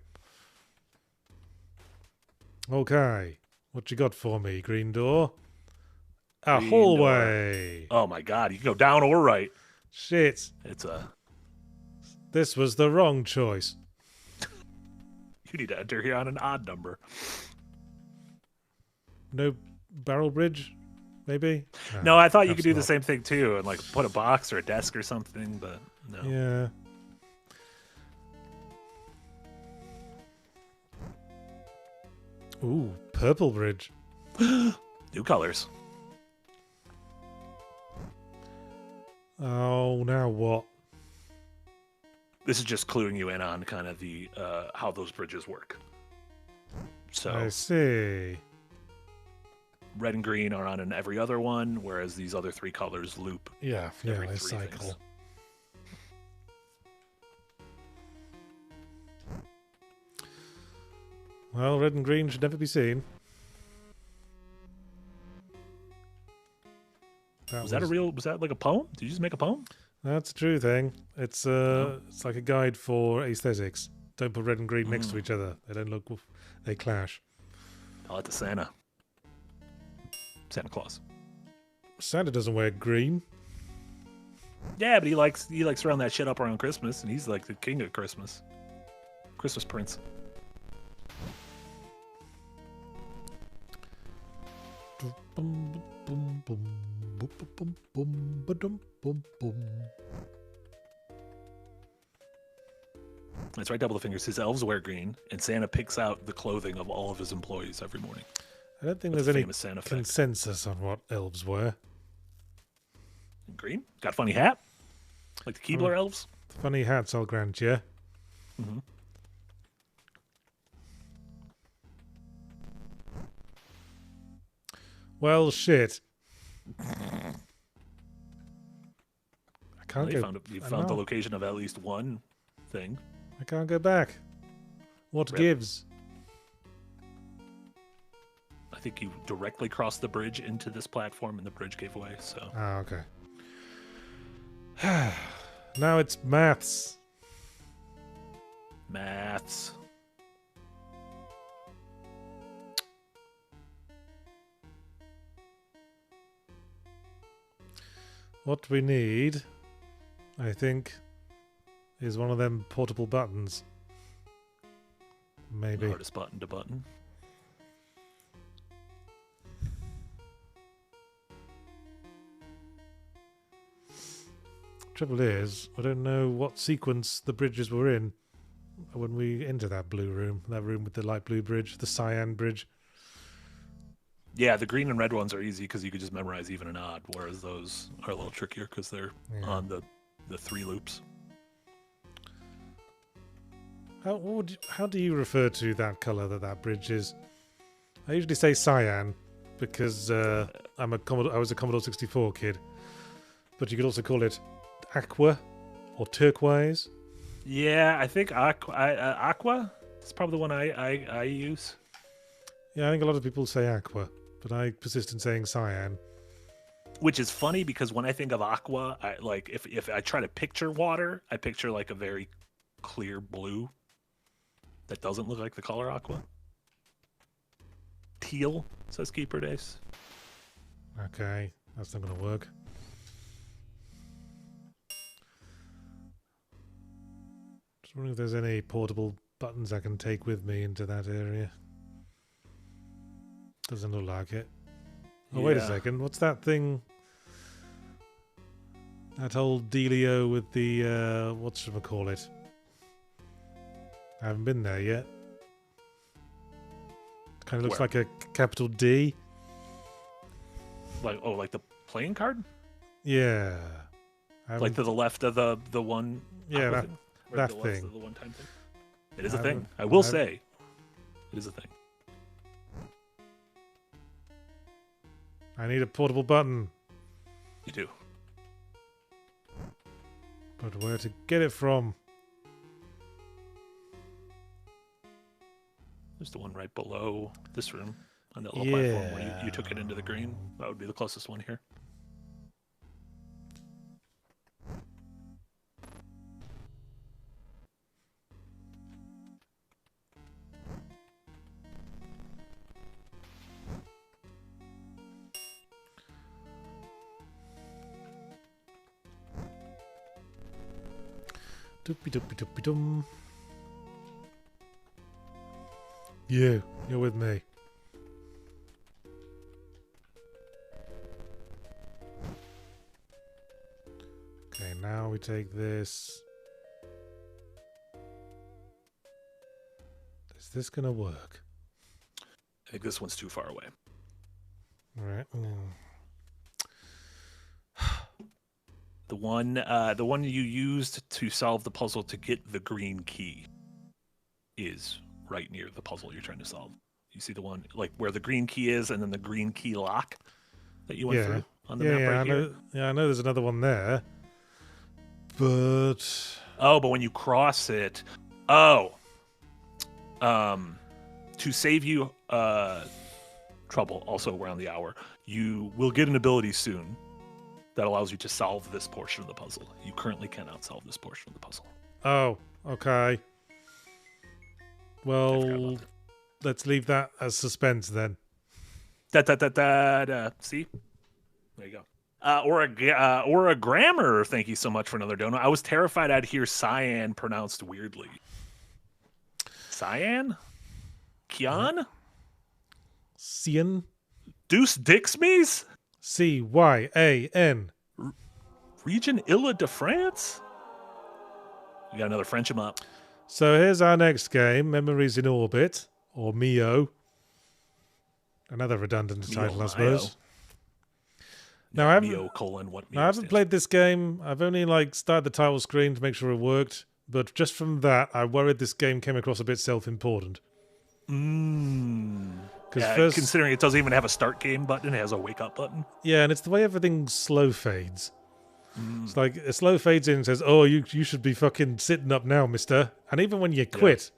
Okay. What you got for me, Green Door? A Green hallway. Door. Oh my god, you can go down or right. Shit. It's a... This was the wrong choice. You need to enter here on an odd number. No barrel bridge, maybe? No, I thought you could perhaps do the not. same thing too, and like put a box or a desk or something, but no. Yeah. Ooh, purple bridge. New colors. Oh, now what? This is just cluing you in on kind of the how those bridges work. So I see. red and green are on in every other one, whereas these other three colors loop. Yeah, Every they three cycle. things. Well, red and green should never be seen. Was that like a poem? Did you just make a poem? That's a true thing. It's it's like a guide for aesthetics. Don't put red and green next to each other. They don't look. They clash. Tell it to Santa. Santa Claus. Santa doesn't wear green. Yeah, but he likes to round that shit up around Christmas, and he's like the king of Christmas. Christmas Prince. That's right, double the fingers. His elves wear green, and Santa picks out the clothing of all of his employees every morning. I don't think That's there's the any famous Santa effect. consensus on what elves wear. Green? Got a funny hat? Like the Keebler elves? Funny hats, I'll grant you. Mm-hmm. Well, shit. I can't You go. found the location of at least one thing. I can't go back. What Rip. gives? I think you directly crossed the bridge into this platform, and the bridge gave away. So Ah, okay. Now it's maths. maths. What we need, I think, is one of them portable buttons. Maybe. Hardest button to button. Trouble is, I don't know what sequence the bridges were in when we enter that blue room. That room with the light blue bridge, the cyan bridge. Yeah, the green and red ones are easy because you could just memorize even and odd, whereas those are a little trickier because they're on the three loops. How do you refer to that color that bridge is? I usually say cyan because I was a Commodore 64 kid, but you could also call it aqua or turquoise. Yeah, I think aqua is probably the one I use. Yeah, I think a lot of people say aqua, but I persist in saying cyan. Which is funny because when I think of aqua, if I try to picture water, I picture like a very clear blue that doesn't look like the color aqua. Teal, says Keeper Days. Okay, that's not going to work. Just wondering if there's any portable buttons I can take with me into that area. Doesn't look like it. Oh, wait a Yeah. second. What's that thing? That old dealio with the, whatchamacallit? I haven't been there yet. Kind of looks Where? like a capital D. Like the playing card? Yeah. Like to the left of the one. Yeah, aqua that- thing? Or that the left thing. of the one-time thing. It is a I thing. haven't- I will I say, it is a thing. I need a portable button. You do. But where to get it from? There's the one right below this room on that little platform where you took it into the green. That would be the closest one here. Doopy doopy doopy dum. You're with me. Okay, now we take this. Is this gonna work? I think this one's too far away. All right. The one you used to solve the puzzle to get the green key is right near the puzzle you're trying to solve. You see the one like where the green key is, and then the green key lock that you went through on the map right here. I know. There's another one there, but but when you cross it, to save you trouble, also around the hour, you will get an ability soon that allows you to solve this portion of the puzzle. You currently cannot solve this portion of the puzzle. Oh, okay. Well, let's leave that as suspense then. See? There you go. Or a grammar, thank you so much for another donut. I was terrified I'd hear cyan pronounced weirdly. Cyan? Kian? Cyan? Deuce Dixmies? C-Y-A-N. Region Ile-de-France? We got another French 'em up. So here's our next game, Memories in Orbit, or Mio. Another redundant title, I suppose. Now, I haven't played this game. I've only started the title screen to make sure it worked. But just from that, I worried this game came across a bit self-important. Considering it doesn't even have a start game button, it has a wake up button. Yeah, and it's the way everything slow fades. It's like it slow fades in and says, "Oh, you should be fucking sitting up now, mister." And even when you quit,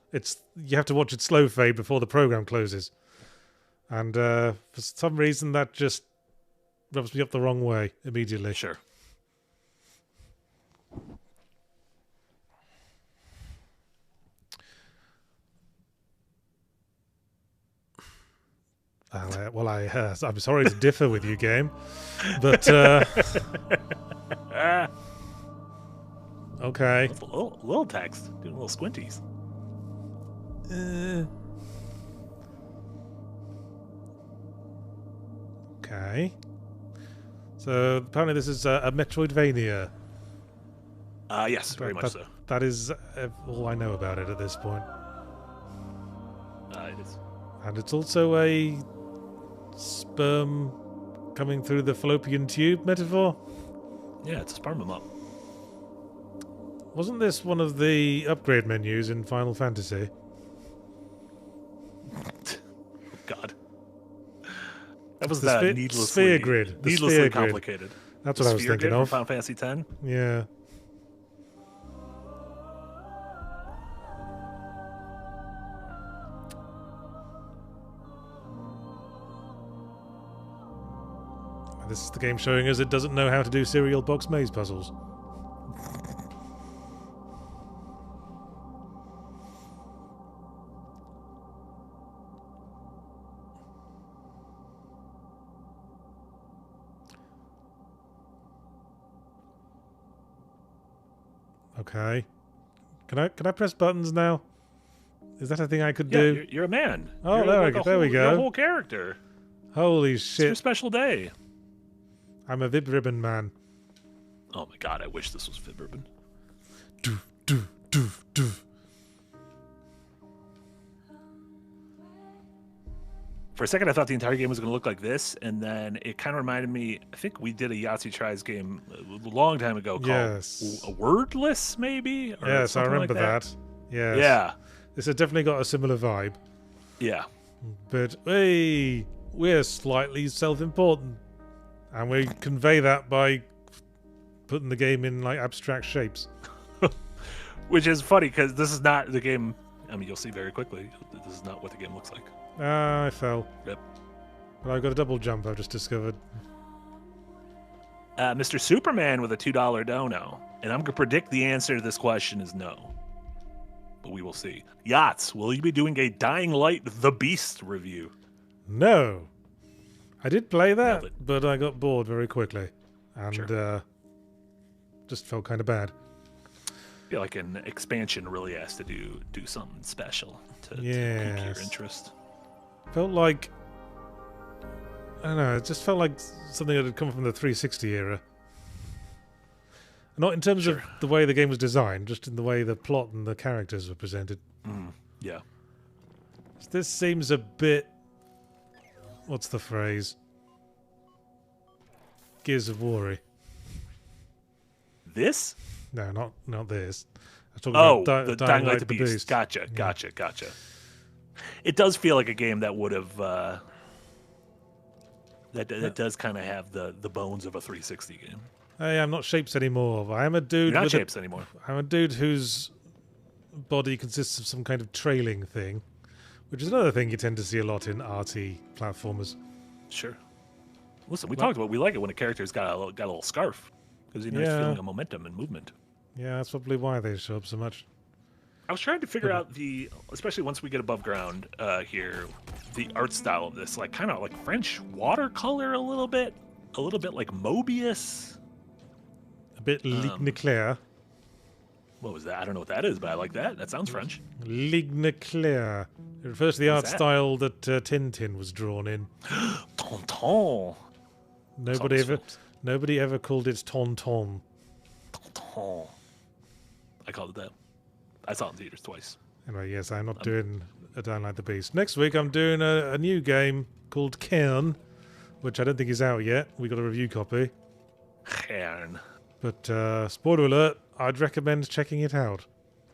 you have to watch it slow fade before the program closes. And for some reason, that just rubs me up the wrong way immediately. Sure. I'm sorry to differ with you, game, but okay. A little text, doing little squinties. Okay. So apparently this is a Metroidvania. Yes, very much so. That is all I know about it at this point. It is. And it's also a sperm coming through the fallopian tube metaphor. Yeah, it's a sperm 'em up. Wasn't this one of the upgrade menus in Final Fantasy? God. That was the needlessly sphere grid. Needlessly complicated. That's what I was thinking of. Final Fantasy X? Yeah. This is the game showing us it doesn't know how to do cereal box maze puzzles. Okay. Can I press buttons now? Is that a thing I could do? You're a man. Oh, there we go. You're a whole character. Holy shit. It's your special day. I'm a Vib Ribbon man. Oh my god, I wish this was Vib Ribbon. Doof, doof, doof, doof. For a second, I thought the entire game was going to look like this, and then it kind of reminded me, I think we did a Yahtzee Tries game a long time ago called a Wordless, maybe? Or yes, I remember that. Yes. Yeah. This has definitely got a similar vibe. Yeah. But, hey, we're slightly self-important. And we convey that by putting the game in abstract shapes. Which is funny because this is not the game. I mean, you'll see very quickly. This is not what the game looks like. I fell. Yep. But I've got a double jump I've just discovered. Mr. Superman with a $2 dono. And I'm going to predict the answer to this question is no. But we will see. Yachts, will you be doing a Dying Light The Beast review? No. I did play that, but I got bored very quickly. And just felt kind of bad. I feel like an expansion really has to do something special to pique your interest. Felt like, I don't know, it just felt like something that had come from the 360 era. Not in terms of the way the game was designed, just in the way the plot and the characters were presented. Yeah. This seems a bit... What's the phrase? Gears of War-y. This? No, not this. I was talking about the Dying Light the Beast. Gotcha. It does feel like a game that would have... That does kind of have the bones of a 360 game. Hey, I'm not Shapes anymore. I am a dude. You're not Shapes anymore. I'm a dude whose body consists of some kind of trailing thing, which is another thing you tend to see a lot in arty platformers. Sure. Listen, we talked about we like it when a character's got a little scarf because you know it's feeling a momentum and movement. Yeah, that's probably why they show up so much. I was trying to figure out especially once we get above ground here, the art style of this, like kind of like French watercolor a little bit like Mobius. A bit Ligue Nucléaire. What was that? I don't know what that is, but I like that. That sounds French. Ligue Nucléaire. It refers to the art style that Tintin was drawn in. Tonton. Nobody ever called it Tonton. Tonton. I called it that. I saw it in theaters twice. Anyway, yes, I'm not doing a Dying Light the Beast. Next week, I'm doing a new game called Cairn, which I don't think is out yet. We got a review copy. Cairn. But spoiler alert, I'd recommend checking it out.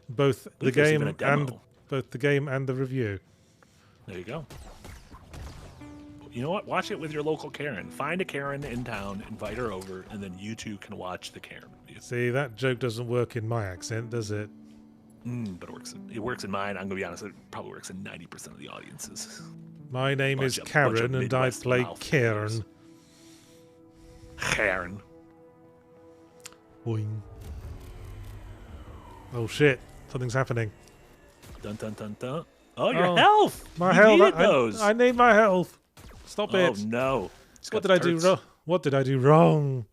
Both the game and the review. There you go. You know what? Watch it with your local Karen. Find a Karen in town, invite her over, and then you two can watch the Karen review. See, that joke doesn't work in my accent, does it? But it works. It works in mine. I'm gonna be honest. It probably works in 90% of the audiences. My name is Karen, and I play Karen. Karen. Boing. Oh shit! Something's happening. Dun dun dun dun. Oh, your health! My you health. I need my health. Stop it! Oh no! What did I do wrong? What did I do wrong?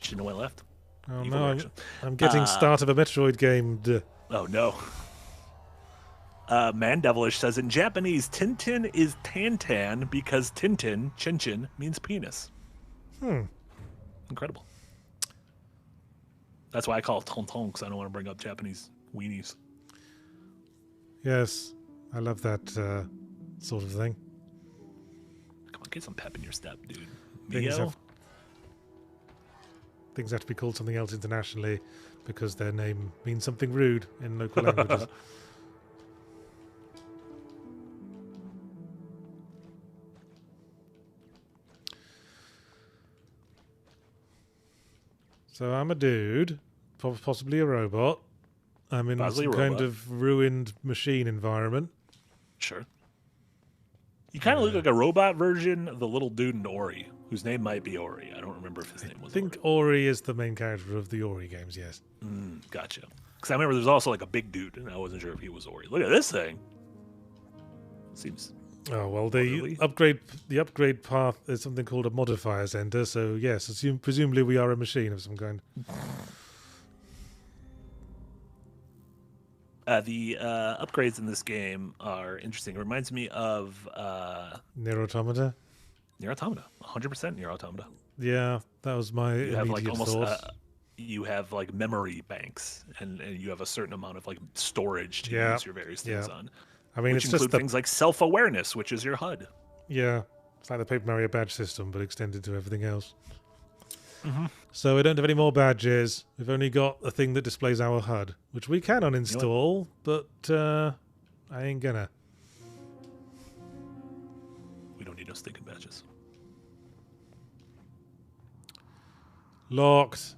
Shouldn't have went left. Oh no! I'm getting start of a Metroid game. Oh no. Mandevilish says in Japanese, Tintin is Tantan because Tintin, Chin-Chin, means penis. Incredible. That's why I call it Tonton, because I don't want to bring up Japanese weenies. Yes, I love that sort of thing. Come on, get some pep in your step, dude. Things have to be called something else internationally because their name means something rude in local languages. So I'm a dude, possibly a robot. I'm in some kind of ruined machine environment. Sure. You kind of look like a robot version of the little dude in Ori, whose name might be Ori. I don't remember if his name was Ori. I think Ori is the main character of the Ori games, yes. Gotcha. Because I remember there's also like a big dude, and I wasn't sure if he was Ori. Look at this thing. Seems... Oh, well, the upgrade path is something called a modifier center, so yes, presumably we are a machine of some kind. The upgrades in this game are interesting. It reminds me of... Nier Automata? Nier Automata. 100% Nier Automata. Yeah, that was my immediate thought. You have like memory banks, and you have a certain amount of like storage to use your various things on. I mean, which it's include just things like self-awareness, which is your HUD. Yeah, it's like the Paper Mario badge system, but extended to everything else. So we don't have any more badges. We've only got a thing that displays our HUD, which we can uninstall, but I ain't gonna. We don't need no stinking badges. Locked.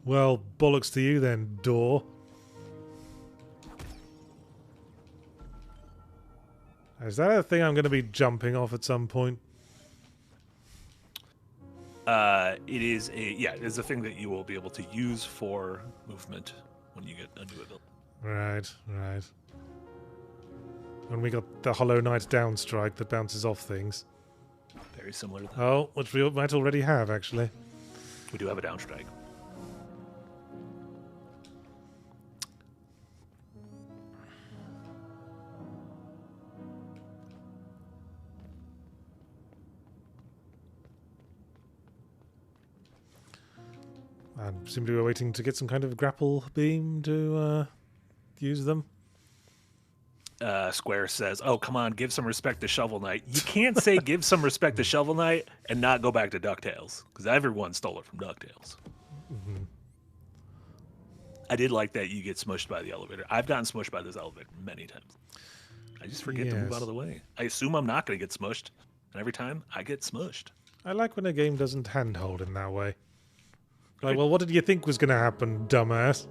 Well, bollocks to you then, door. Is that a thing I'm going to be jumping off at some point? It is a thing that you will be able to use for movement when you get a new ability. Right. When we got the Hollow Knight downstrike that bounces off things. Very similar to that. Oh, which we might already have, actually. We do have a downstrike. And presumably we're waiting to get some kind of grapple beam to use them. Square says, "Oh, come on, give some respect to Shovel Knight." You can't say "give some respect to Shovel Knight" and not go back to DuckTales, because everyone stole it from DuckTales. Mm-hmm. I did like that you get smushed by the elevator. I've gotten smushed by this elevator many times. I just forget to move out of the way. I assume I'm not going to get smushed, and every time I get smushed. I like when a game doesn't handhold in that way. Like, well, what did you think was going to happen, dumbass?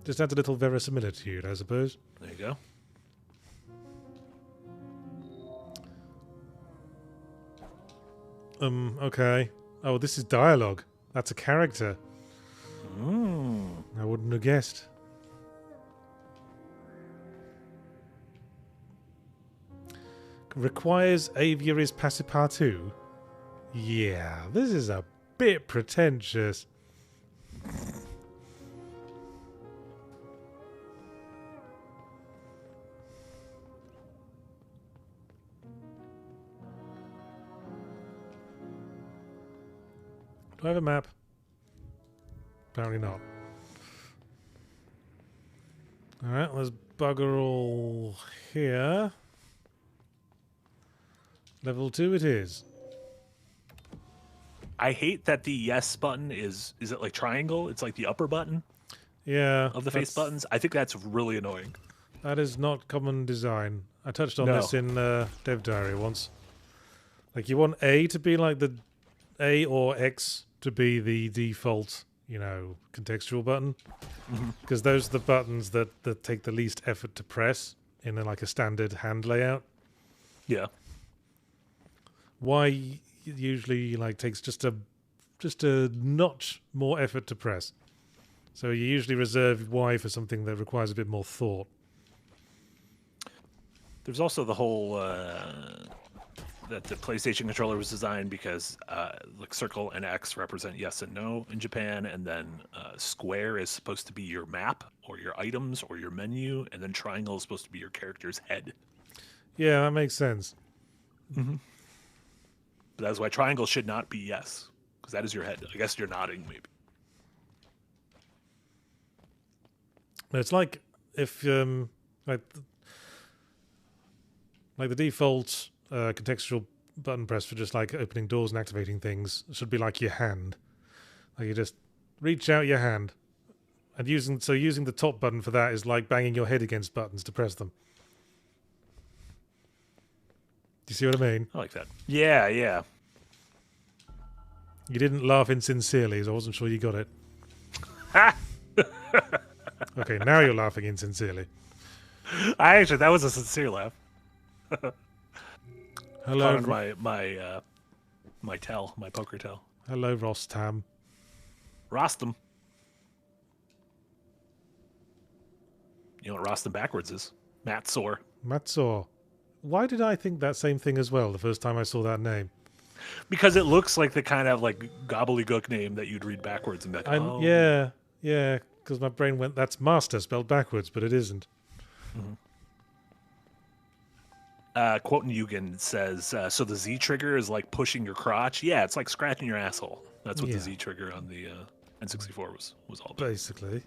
Just adds a little verisimilitude, I suppose. There you go. Okay. Oh, this is dialogue. That's a character. I wouldn't have guessed. Requires aviaries passepartout. Yeah, this is a bit pretentious. Do I have a map? Apparently not. Alright, there's bugger all here. Level 2 it is. I hate that the yes button is it like triangle? It's like the upper button Yeah. of the face buttons. I think that's really annoying. That is not common design. I touched on this in Dev Diary once. Like, you want A to be like the A or X to be the default, you know, contextual button. Because those are the buttons that take the least effort to press in like a standard hand layout. Yeah. Y usually like takes just a notch more effort to press. So you usually reserve Y for something that requires a bit more thought. There's also the whole that the PlayStation controller was designed because like circle and X represent yes and no in Japan, and then square is supposed to be your map or your items or your menu, and then triangle is supposed to be your character's head. Yeah, that makes sense. But that's why triangle should not be yes, because that is your head. I guess you're nodding, maybe. It's like if like the default contextual button press for just like opening doors and activating things should be like your hand. Like you just reach out your hand, and using the top button for that is like banging your head against buttons to press them. Do you see what I mean? I like that. Yeah, yeah. You didn't laugh insincerely, so I wasn't sure you got it. Okay, now you're laughing insincerely. That was a sincere laugh. Hello, my poker tell. Hello, Rostam. Rostam. You know what Rostam backwards is? Matsor. Matsor. Why did I think that same thing as well the first time I saw that name? Because it looks like the kind of like gobbledygook name that you'd read backwards and be like, oh. Yeah, because my brain went, that's master spelled backwards, but it isn't. Quoting Yugen says, so the Z trigger is like pushing your crotch? Yeah, it's like scratching your asshole. That's what the Z trigger on the N64 was all about. Basically.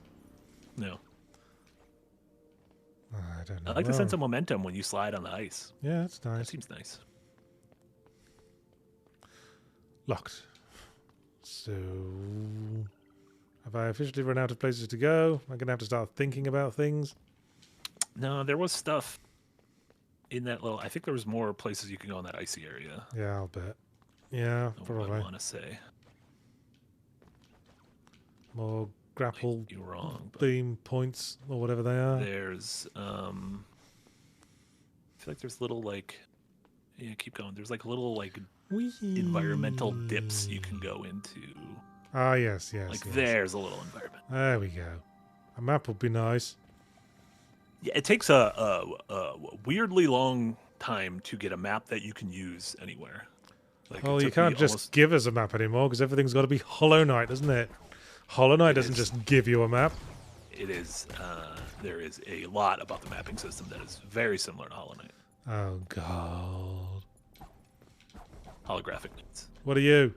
No. I don't know. I like the sense of momentum when you slide on the ice. Yeah, that's nice. That seems nice. Locked. So, have I officially run out of places to go? I'm going to have to start thinking about things. No, there was stuff in that little... I think there was more places you can go in that icy area. Yeah, I'll bet. Yeah, probably. I want to say. More grapple you're wrong, beam points, or whatever they are. There's... I feel like there's little, like... Yeah, keep going. There's, like, little, like... Whee! Environmental dips you can go into. Ah, yes. Like there's a little environment. There we go. A map would be nice. Yeah, it takes a weirdly long time to get a map that you can use anywhere. Like, well, you can't just give us a map anymore because everything's got to be Hollow Knight, doesn't it? Hollow Knight doesn't just give you a map. It is. There is a lot about the mapping system that is very similar to Hollow Knight. Oh, God. Holographic needs. What are you?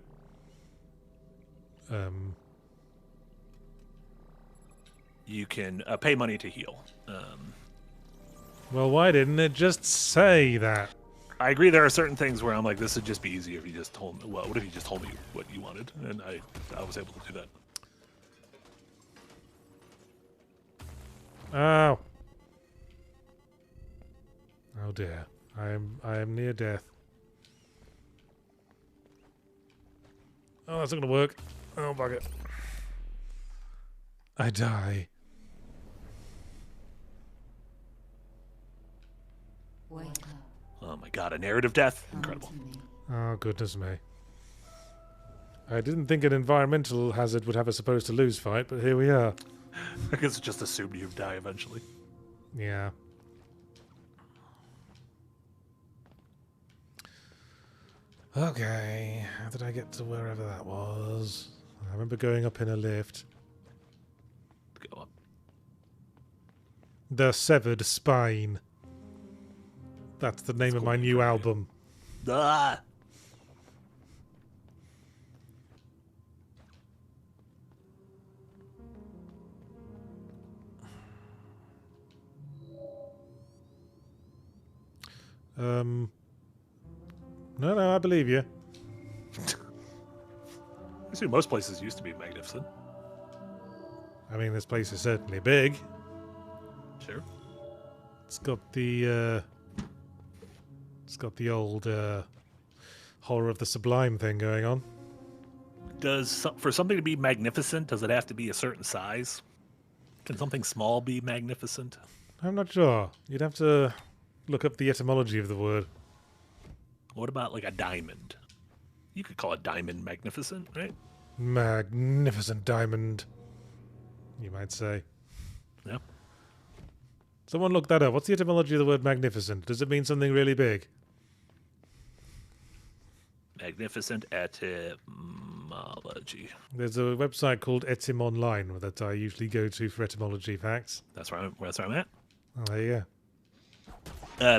You can pay money to heal. Well, why didn't it just say that? I agree. There are certain things where I'm like, this would just be easier if you just told me. Well, what if you just told me what you wanted, and I was able to do that. Oh. Oh dear. I am near death. Oh, that's not gonna work. Oh, bug it. I die. Wake up. Oh my god, a narrative death? Incredible. Come to me. Oh, goodness me. I didn't think an environmental hazard would have a supposed to lose fight, but here we are. I guess just assumed you'd die eventually. Yeah. Okay, how did I get to wherever that was? I remember going up in a lift. Go up. The Severed Spine. That's the name of my new album. Ah! No, I believe you. I see most places used to be magnificent. I mean, this place is certainly big. Sure. It's got the old horror of the sublime thing going on. For something to be magnificent, does it have to be a certain size? Can something small be magnificent? I'm not sure. You'd have to look up the etymology of the word. What about like a diamond? You could call a diamond magnificent, right? Magnificent diamond, you might say. Yeah. Someone look that up. What's the etymology of the word magnificent? Does it mean something really big? Magnificent etymology. There's a website called Etym Online that I usually go to for etymology facts. That's where I'm at. Oh, there you go.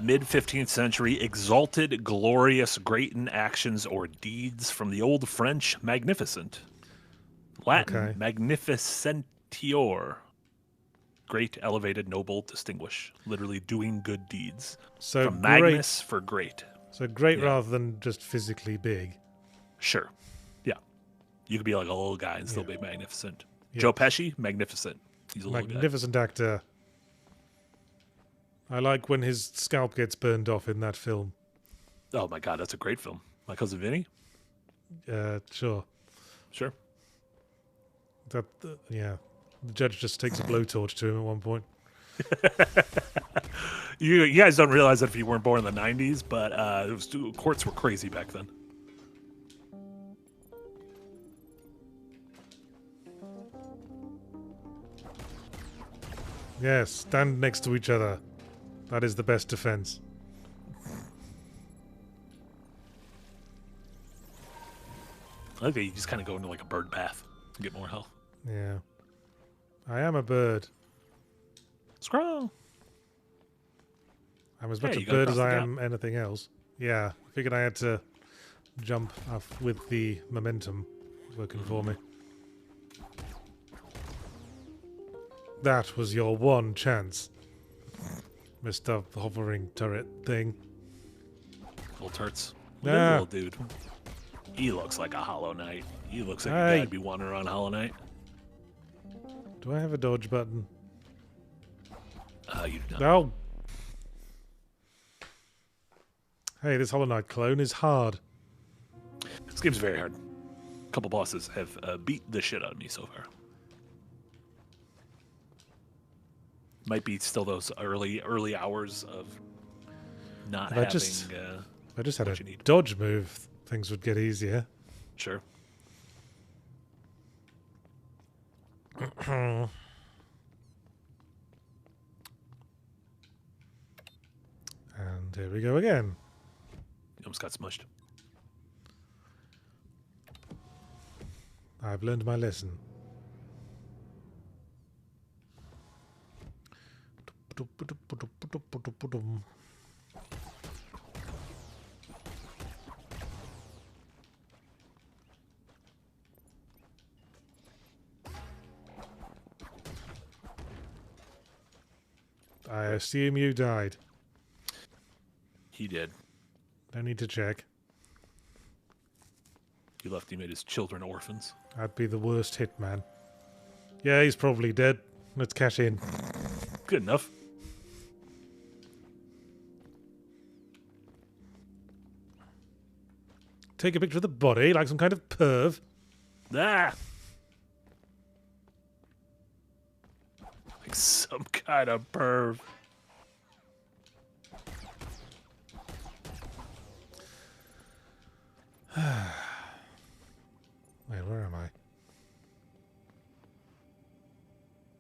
Mid 15th century, exalted, glorious, great in actions or deeds, from the old French magnificent. Latin, Okay. magnificentior. Great, elevated, noble, distinguish. Literally doing good deeds. So From great. magnus for great. So great Yeah. rather than just physically big. Sure. Yeah. You could be like a little guy and still Yeah. be magnificent. Yeah. Joe Pesci, magnificent. He's a little guy. Magnificent actor. I like when his scalp gets burned off in that film. Oh my god, that's a great film. My Cousin Vinny? Sure. Sure. Yeah. The judge just takes a blowtorch to him at one point. You guys don't realize that if you weren't born in the 90s, but courts were crazy back then. Yes, stand next to each other. That is the best defense. Okay, you just kind of go into like a bird path to get more health. Yeah. I am a bird. Scroll. I'm as Yeah, much a you gotta bird as cross the I gap. am anything else. Yeah, I figured I had to jump off with the momentum working for me. That was your one chance, Mr. Hovering Turret thing. Little turts. Ah. Little dude. He looks like a Hollow Knight. He looks like a Hey. guy I'd be wandering around Hollow Knight. Do I have a dodge button? You do not. No. Hey, this Hollow Knight clone is hard. This game's very hard. A couple bosses have beat the shit out of me so far. Might be still those early hours of not If I having. just- If I just had What you a need. dodge move, things would get easier. Sure. And here we go again. You almost got smushed. I've learned my lesson. I assume you died. He did. Don't need to check. He left. He made his children orphans. I'd be the worst hitman. Yeah, he's probably dead. Let's cash in. Good enough. Take a picture of the body like some kind of perv. Ah! Like some kind of perv. Wait, where am I?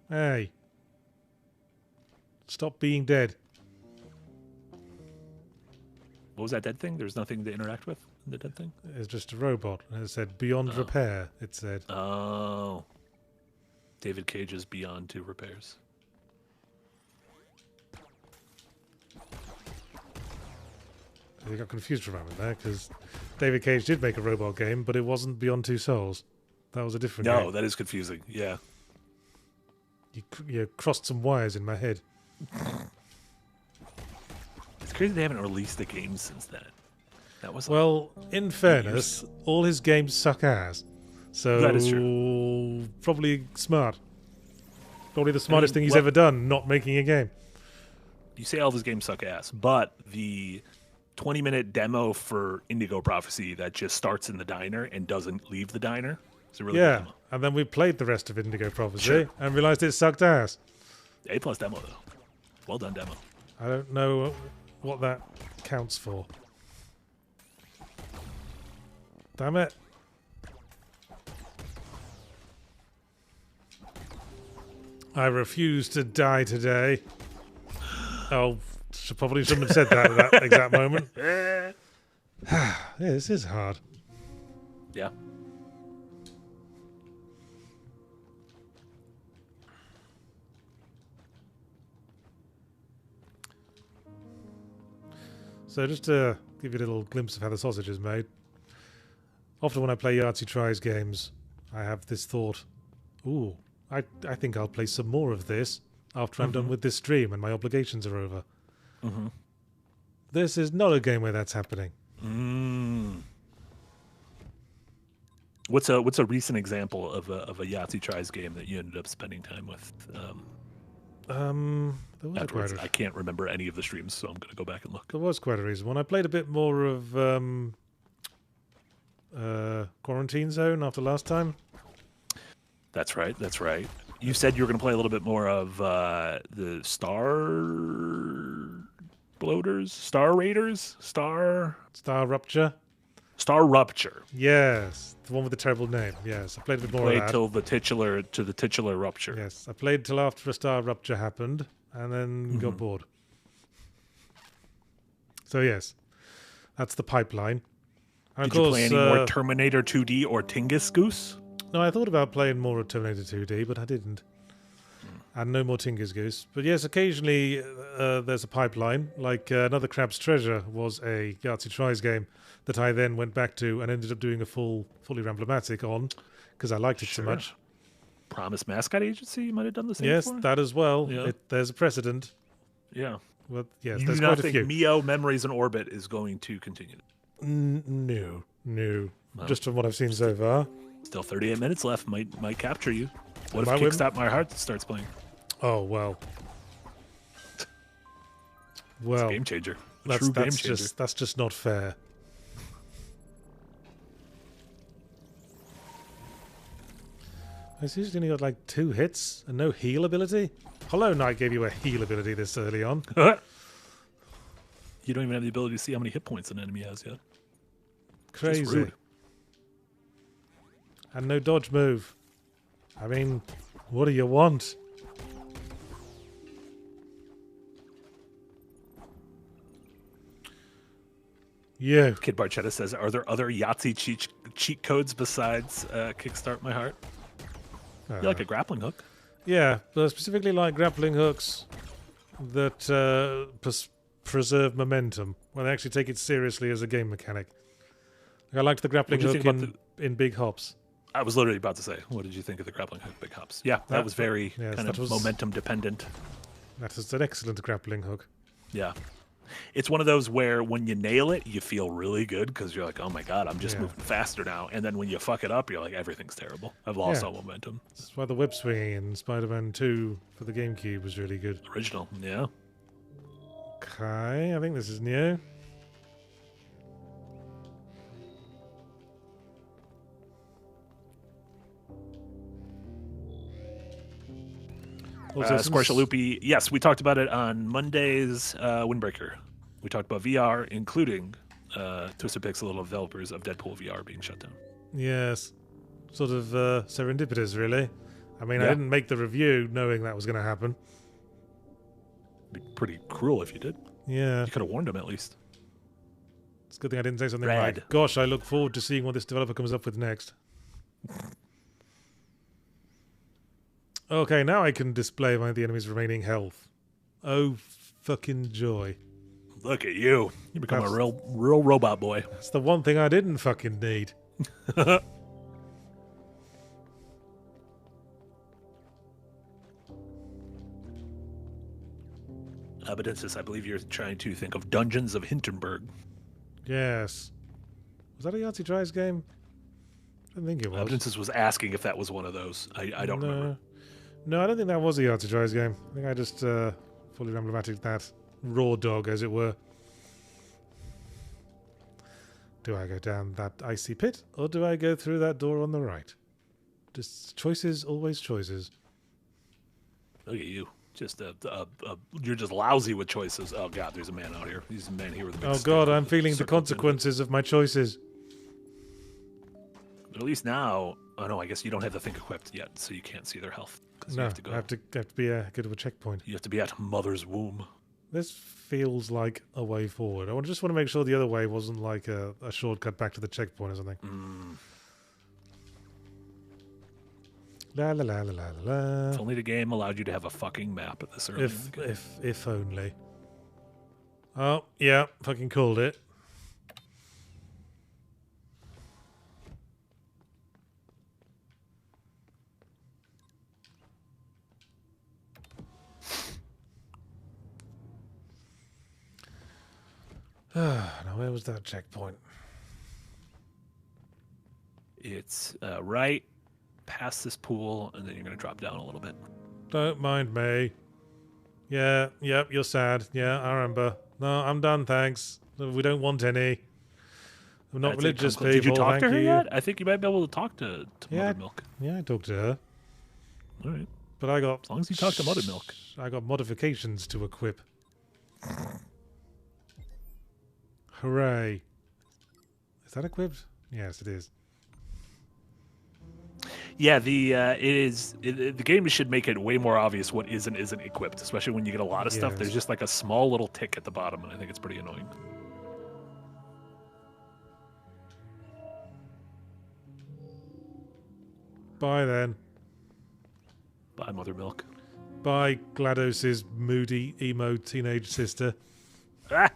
Hey. Stop being dead. What was that dead thing? There's nothing to interact with in the dead thing? It's just a robot. And it said beyond repair, it said. Oh. David Cage's Beyond 2 repairs. You got confused for a moment there, because David Cage did make a robot game, but it wasn't Beyond Two Souls. That was a different game. No, that is confusing. Yeah. You crossed some wires in my head. It's crazy they haven't released a game since then. That was Well, in fairness, all his games suck ass. So That is true. Probably smart. Probably the smartest thing he's ever done, not making a game. You say all of his games suck ass, but the 20-minute demo for Indigo Prophecy that just starts in the diner and doesn't leave the diner is a really good demo. And then we played the rest of Indigo Prophecy Sure. and realized it sucked ass. A+ demo, though. Well done demo. I don't know what that counts for. Damn it. I refuse to die today. Oh, probably shouldn't have said that at that exact moment. Yeah, this is hard. Yeah. So just to give you a little glimpse of how the sausage is made, often when I play Yahtzee Tries games, I have this thought, ooh, I think I'll play some more of this after I'm done with this stream and my obligations are over. This is not a game where that's happening. What's a recent example of a Yahtzee Tries game that you ended up spending time with? There was Afterwards, I can't remember any of the streams, so I'm going to go back and look. There was quite a reason. When I played a bit more of Quarantine Zone after last time. That's right. That's right. You said you were going to play a little bit more of the Star Bloaters, Star Raiders, Star Rupture. Star Rupture. Yes, the one with the terrible name. Yes, I played a bit more of that. Till the titular Rupture. Yes, I played till after a Star Rupture happened, and then got bored. So yes, that's the pipeline. And Did you play any more Terminator 2D or Tingus Goose? No, I thought about playing more of Terminator 2D, but I didn't. And no more Tingus Goose. But yes, occasionally there's a pipeline. Like Another Crab's Treasure was a Yahtzee Tries game that I then went back to and ended up doing a fully Ramblematic on because I liked it so much. Promise Mascot Agency, you might have done the same. Yes, for? that as well. Yeah. There's a precedent. Yeah. Well, yes, You there's do not quite a think few. Mio Memories in Orbit is going to continue? No. No. Just from what I've seen so far. Still 38 minutes left. Might capture you. What Might if win. Kickstop My Heart starts playing? Oh well. It's a game changer. True game changer. That's just not fair. I seriously only got like 2 hits and no heal ability. Hollow Knight gave you a heal ability this early on. You don't even have the ability to see how many hit points an enemy has yet. Crazy. Just rude. And no dodge move. I mean, what do you want? You. Kid Barchetta says, "Are there other Yahtzee cheat codes besides Kickstart My Heart? You like a grappling hook? Yeah, but I specifically like grappling hooks that preserve momentum when they actually take it seriously as a game mechanic. Like, I liked the grappling What did you hook think in Big Hops. I was literally about to say, what did you think of the grappling hook, Big Hops? Yeah, that was very yes, kind that of was- momentum dependent. That is an excellent grappling hook. Yeah. It's one of those where when you nail it, you feel really good because you're like, oh my God, I'm just moving faster now. And then when you fuck it up, you're like, everything's terrible. I've lost all momentum. That's why the web swinging in Spider-Man 2 for the GameCube was really good. Original, yeah. Okay, I think this is new. Squarshalupi, yes, we talked about it on Monday's Windbreaker. We talked about VR, including Twisted Pixel little developers of Deadpool VR being shut down. Yes. Sort of serendipitous, really. I mean, I didn't make the review knowing that was going to happen. It'd be pretty cruel if you did. Yeah. You could have warned them at least. It's a good thing I didn't say something like, gosh, I look forward to seeing what this developer comes up with next. Okay, now I can display the enemy's remaining health. Oh, fucking joy. Look at you. You become a real robot boy. That's the one thing I didn't fucking need. Abadensis, I believe you're trying to think of Dungeons of Hinterberg. Yes. Was that a Yahtzee Tries game? I don't think it was. Abadensis was asking if that was one of those. I don't remember. No, I don't think that was a Yahtzee Tries game. I think I just fully ramblematicked that raw dog, as it were. Do I go down that icy pit, or do I go through that door on the right? Just choices, always choices. Look at you. Just you're just lousy with choices. Oh God, there's a man out here. He's a man here with a big stick. God, I'm feeling the consequences of my choices. But at least now, oh no, I guess you don't have the thing equipped yet, so you can't see their health. No, you have to go. I have to be go to a checkpoint. You have to be at mother's womb. This feels like a way forward. I just want to make sure the other way wasn't like a shortcut back to the checkpoint or something. La la la la la la. If only the game allowed you to have a fucking map at this early. If only. Oh yeah, fucking called it. Now where was that checkpoint? It's right past this pool, and then you're going to drop down a little bit. Don't mind me. Yeah, yep, you're sad. Yeah, I remember. No, I'm done, thanks. We don't want any. We're not religious people. Did you talk to her you. yet? I think you might be able to talk to Mother Milk. Yeah, I talked to her. All right. But I got... As long as you talk to Mother Milk. I got modifications to equip. Hooray. Is that equipped? Yes, it is. Yeah, the game should make it way more obvious what is and isn't equipped, especially when you get a lot of stuff. There's just like a small little tick at the bottom, and I think it's pretty annoying. Bye then. Bye, Mother Milk. Bye, GLaDOS's moody emo teenage sister. Ah!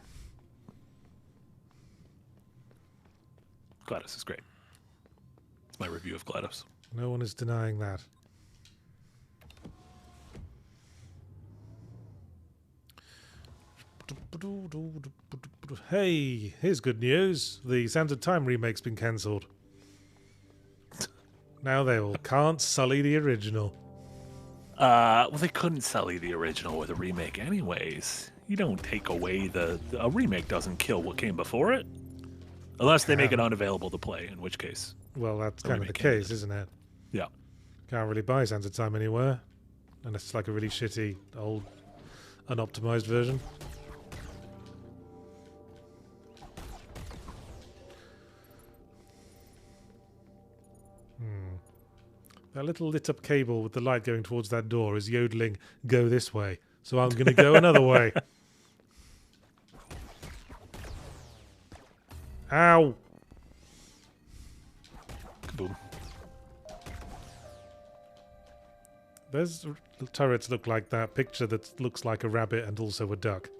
GLaDOS is great. It's my review of GLaDOS. No one is denying that. Hey, here's good news. The Sands of Time remake's been cancelled. Now they all can't sully the original. Well, they couldn't sully the original with a remake anyways. You don't take away a remake doesn't kill what came before it. Unless they make it unavailable to play, in which case. Well, that's kind of the case, isn't it? Yeah. Can't really buy Sands of Time anywhere. Unless it's like a really shitty, old, unoptimized version. That little lit up cable with the light going towards that door is yodeling, go this way. So I'm going to go another way. Ow! Kaboom. Those turrets look like that picture that looks like a rabbit and also a duck.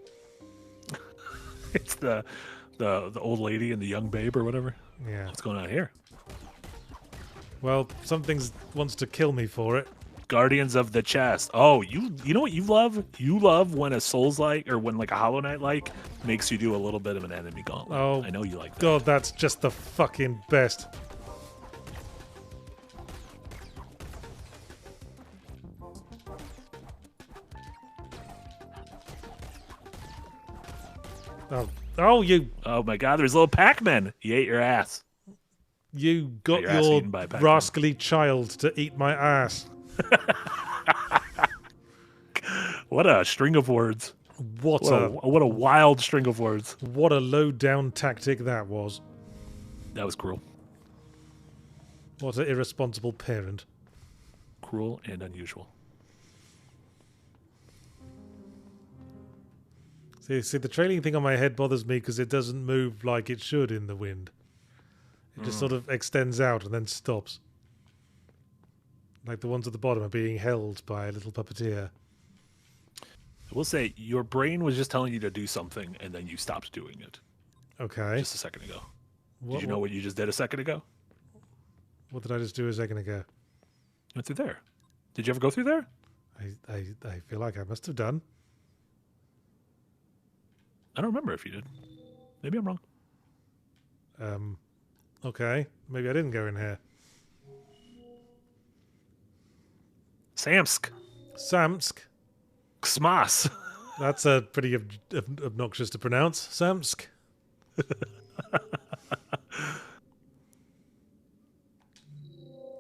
It's the old lady and the young babe or whatever. Yeah. What's going on here? Well, something wants to kill me for it. Guardians of the Chest. Oh, you know what you love? You love when a Souls-like or when like a Hollow Knight-like makes you do a little bit of an enemy gauntlet. Oh, I know you like that. God, that's just the fucking best. Oh, you Oh my God, there's little Pac-Man. He ate your ass. got your ass your eaten by a Pac-Man. rascally child to eat my ass. What a string of words. What What a wild string of words. what a low down tactic that was. That was cruel. What an irresponsible parent. Cruel and unusual. See, the trailing thing on my head bothers me because it doesn't move like it should in the wind. It just sort of extends out and then stops. Like the ones at the bottom are being held by a little puppeteer. I will say, your brain was just telling you to do something, and then you stopped doing it Okay. just a second ago. Did you know what you just did a second ago? What did I just do a second ago? You went through there. Did you ever go through there? I feel like I must have done. I don't remember if you did. Maybe I'm wrong. Okay. Maybe I didn't go in here. Samsk. Samsk. Xmas. That's a pretty obnoxious to pronounce. Samsk.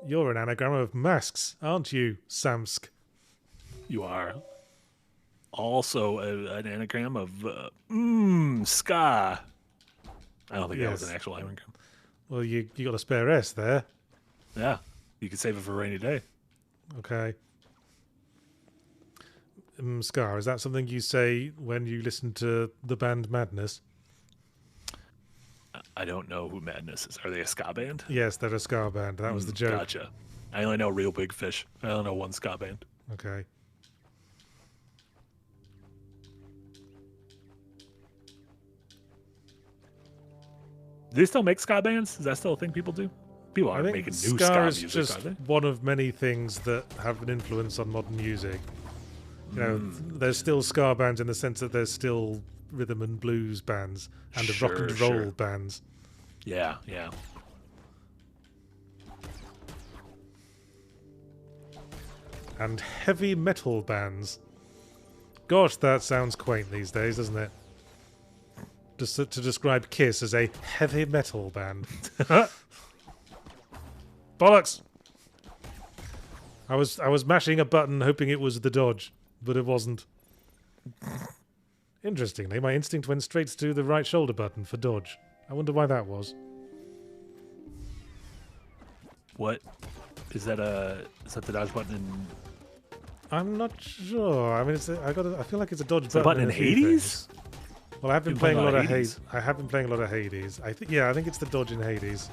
You're an anagram of masks, aren't you, Samsk? You are. Also an anagram of ska. I don't think that was Yes. an actual anagram. Well, you got a spare S there. Yeah. You could save it for a rainy day. Okay. Ska, is that something you say when you listen to the band Madness? I don't know who Madness is. Are they a ska band? Yes, they're a ska band. That was the joke. Gotcha. I only know Real Big Fish. I don't know one ska band. Okay. Do they still make ska bands? Is that still a thing people do? People I aren't think making new ska ska is music, just are they? one of many things that have an influence on modern music. You know, there's still ska bands in the sense that there's still rhythm and blues bands and rock and roll Sure. bands. Yeah, yeah. And heavy metal bands. Gosh, that sounds quaint these days, doesn't it? Just to describe Kiss as a heavy metal band. Bollocks! I was mashing a button hoping it was the dodge, but it wasn't. Interestingly, my instinct went straight to the right shoulder button for dodge. I wonder why that was. What is that? Is that the dodge button in I'm not sure. I mean, I feel like it's a dodge the button in a few Hades? things. Well, I've been You've playing a played lot of Hades. Hades. I have been playing a lot of Hades. I think it's the dodge in Hades.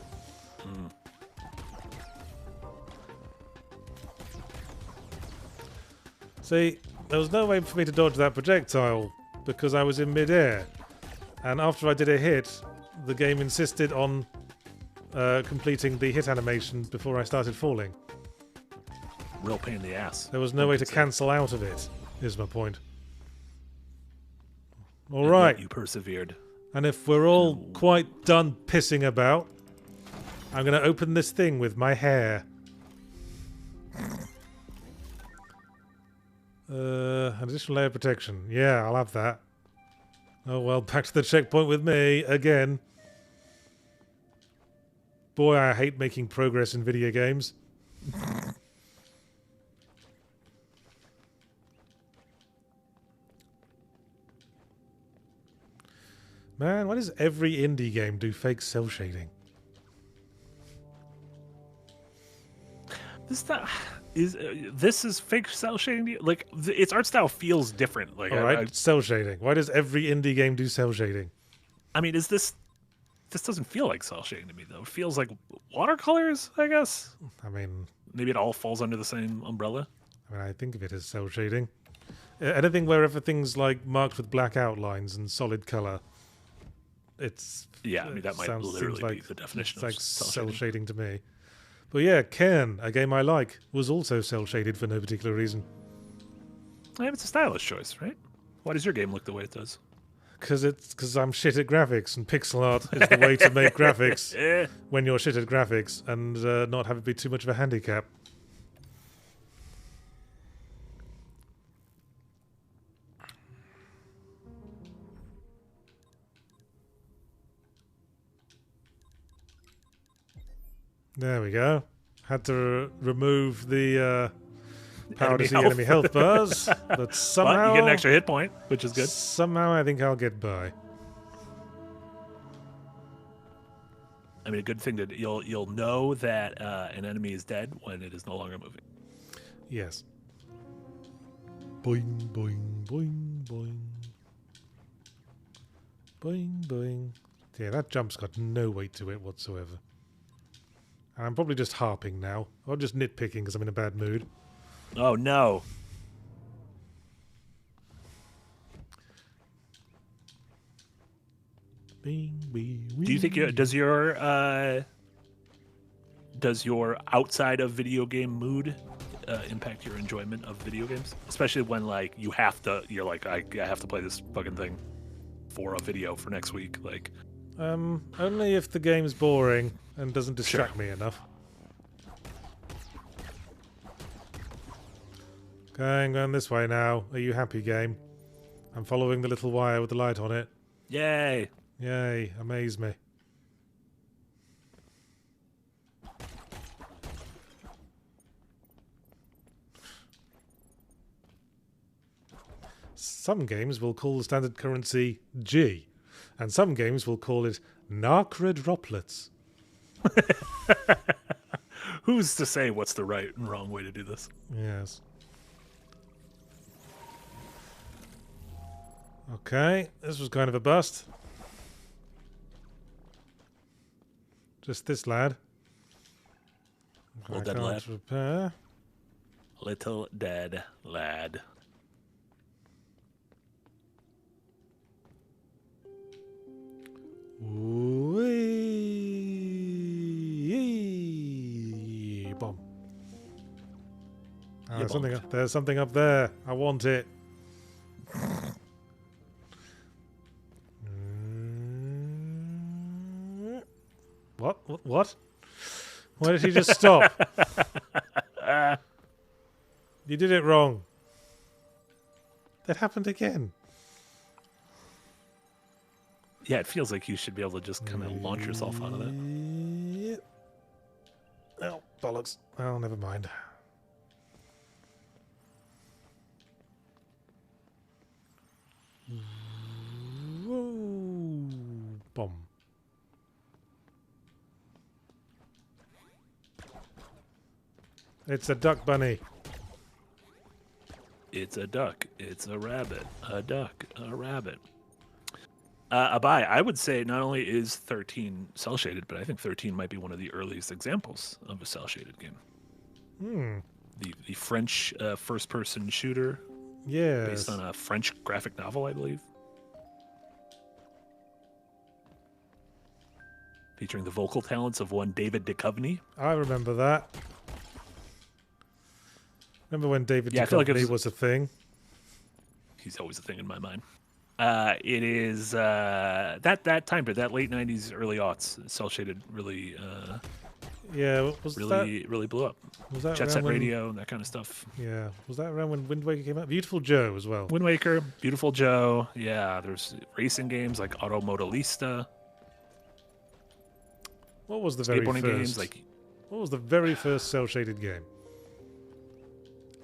See, there was no way for me to dodge that projectile because I was in midair, and after I did a hit, the game insisted on completing the hit animation before I started falling. Real pain in the ass. There was no way to cancel out of it. Is my point. All And right. yet you persevered. And if we're all quite done pissing about, I'm going to open this thing with my hair. An additional layer of protection. Yeah, I'll have that. Oh well, back to the checkpoint with me again. Boy, I hate making progress in video games. Man, why does every indie game do fake cell shading? This is fake cell shading. Like its art style feels different. Like All right, cell shading. Why does every indie game do cell shading? I mean, is this doesn't feel like cell shading to me though. It feels like watercolors, I guess. I mean, Maybe it all falls under the same umbrella. I think of it as cell shading. Anything where everything's like marked with black outlines and solid color. It's Yeah, I mean that might seems literally be like- the definition It's of like cell cell shading. shading to me. But yeah, Cairn, a game I like, was also cel-shaded for no particular reason. It's a stylish choice, right? Why does your game look the way it does? Because I'm shit at graphics, and pixel art is the way to make graphics when you're shit at graphics and not have it be too much of a handicap. There we go. Had to remove the power to see enemy health bars, but somehow But you get an extra hit point, which is good. Somehow I think I'll get by. I mean, a good thing that you'll know that an enemy is dead when it is no longer moving. Yes. Boing, boing, boing, boing. Boing, boing. Yeah, that jump's got no weight to it whatsoever. And I'm probably just harping now. Or just nitpicking because I'm in a bad mood. Oh, no. Bing, bing, Do you think does your outside of video game mood impact your enjoyment of video games? Especially when like you're like I have to play this fucking thing for a video for next week. Like, only if the game's boring and doesn't distract me enough. Okay, I'm going this way now. Are you happy, game? I'm following the little wire with the light on it. yay! Yay, amaze me. Some games will call the standard currency G, and some games will call it Narcra droplets. Who's to say what's the right and wrong way to do this? Yes. Okay, this was kind of a bust. Just this lad. Little I dead can't lad. repair. Little dead lad. Wee. Bomb. Oh, You there's something up there. I want it. What? What? Why did he just stop? You did it wrong. That happened again. Yeah, it feels like you should be able to just kind of launch yourself out of that. Oh, bollocks. Oh, never mind. Whoa. Bomb. It's a duck bunny. It's a duck. It's a rabbit. A duck. A rabbit. Abai, I would say not only is 13 cel shaded, but I think 13 might be one of the earliest examples of a cel shaded game. The French first person shooter. Yes. Based on a French graphic novel, I believe. Featuring the vocal talents of one David Duchovny. I remember that. Remember when David I feel like Duchovny was a thing? He's always a thing in my mind. It is that time period, that late 90s, early aughts, cel shaded really really blew up. Was that Jet around Set when, Radio and that kind of stuff. Yeah, was that around when Wind Waker came out? Beautiful Joe as well. Wind Waker, Beautiful Joe. Yeah, there's racing games like Automodelista. What was the very Skateboarding first? games like What was the very first cel shaded game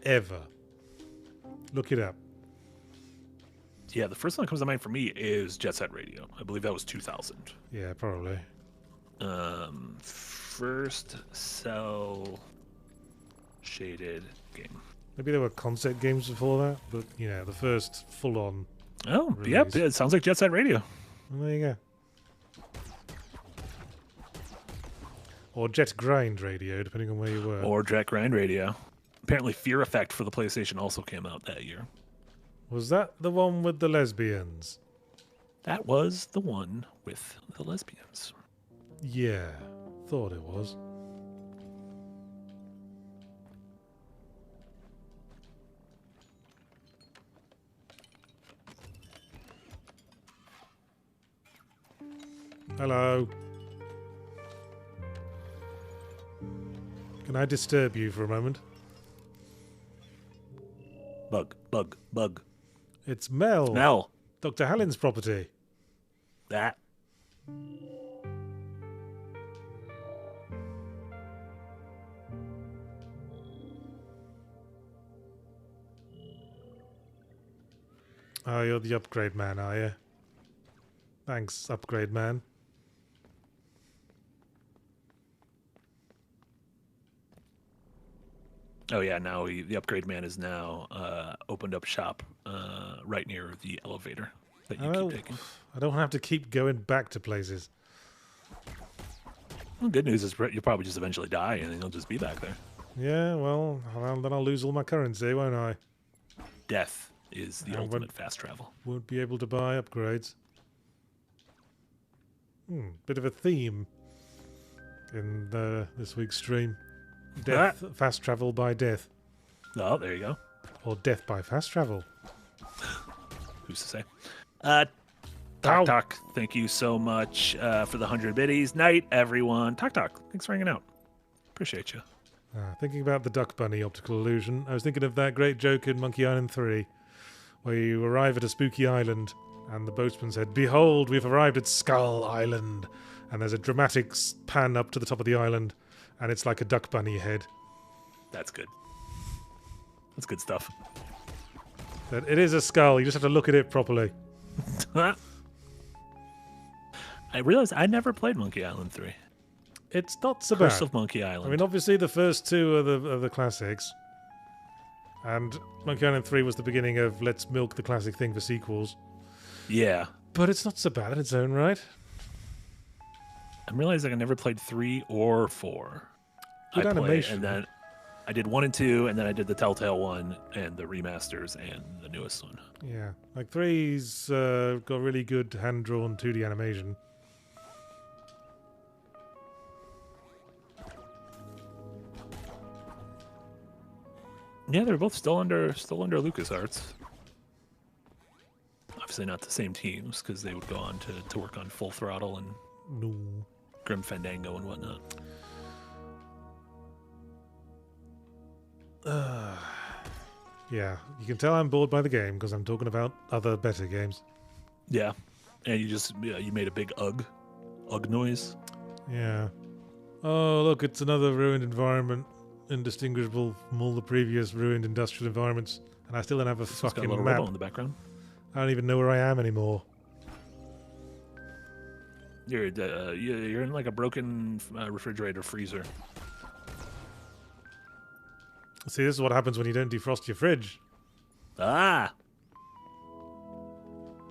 ever? Look it up. yeah, the first one that comes to mind for me is Jet Set Radio. I believe that was 2000. Yeah, probably. First cel shaded game. Maybe there were concept games before that, but yeah, the first full-on. Oh, release. yep, it sounds like Jet Set Radio. Well, there you go. Or Jet Grind Radio, depending on where you were. Or Jet Grind Radio. Apparently, Fear Effect for the PlayStation also came out that year. Was that the one with the lesbians? That was the one with the lesbians. Yeah, thought it was. Hello. Can I disturb you for a moment? Bug. It's Mel. Mel. Dr. Hallen's property. That. Oh, you're the upgrade man, are you? Thanks, upgrade man. Oh yeah, now the upgrade man is now opened up shop right near the elevator that you keep taking. I don't have to keep going back to places. Well, good news is you'll probably just eventually die and then you'll just be back there. Yeah, well, then I'll lose all my currency, won't I? Death is the ultimate fast travel. Won't be able to buy upgrades. Bit of a theme in this week's stream. Death, fast travel by death. Oh, there you go. Or death by fast travel. Who's to say? Talk, thank you so much for the 100 biddies. Night, everyone. Talk, thanks for hanging out. Appreciate you. Thinking about the Duck Bunny optical illusion, I was thinking of that great joke in Monkey Island 3, where you arrive at a spooky island, and the boatman said, "Behold, we've arrived at Skull Island." And there's a dramatic pan up to the top of the island, and it's like a Duck Bunny head. That's good. That's good stuff. But it is a skull, you just have to look at it properly. I realized I never played Monkey Island 3. It's not so bad. Curse of Monkey Island. I mean, obviously the first two are the classics. And Monkey Island 3 was the beginning of let's milk the classic thing for sequels. Yeah. But it's not so bad in its own right. I'm realizing I never played 3 or 4. Good animation. And then I did 1 and 2, and then I did the Telltale one and the remasters and the newest one. Yeah. Like 3's got really good hand-drawn 2D animation. Yeah, they're both still under LucasArts. Obviously not the same teams, because they would go on to work on Full Throttle and Grim Fandango and whatnot. Yeah, you can tell I'm bored by the game because I'm talking about other better games. Yeah, and you made a big ugh noise. Yeah. Oh, look, it's another ruined environment, indistinguishable from all the previous ruined industrial environments, and I still don't have a It's got a fucking little map. rebel in the background. I don't even know where I am anymore. You're in like a broken refrigerator freezer. See, this is what happens when you don't defrost your fridge. Ah,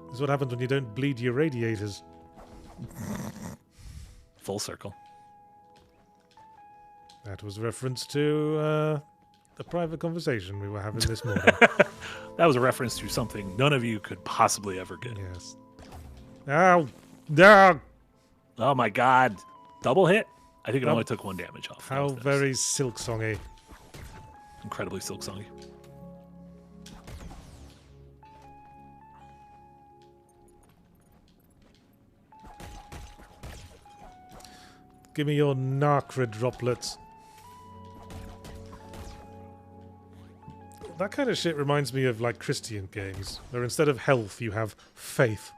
This is what happens when you don't bleed your radiators. full circle. That was a reference to a private conversation we were having this morning. That was a reference to something none of you could possibly ever get. Yes. Ow! No! Oh my god. Double hit? I think it only took 1 damage off. That How was nice. very silk-songy. Incredibly silk-songy. Give me your Nacra droplets. That kind of shit reminds me of like Christian games, where instead of health you have faith,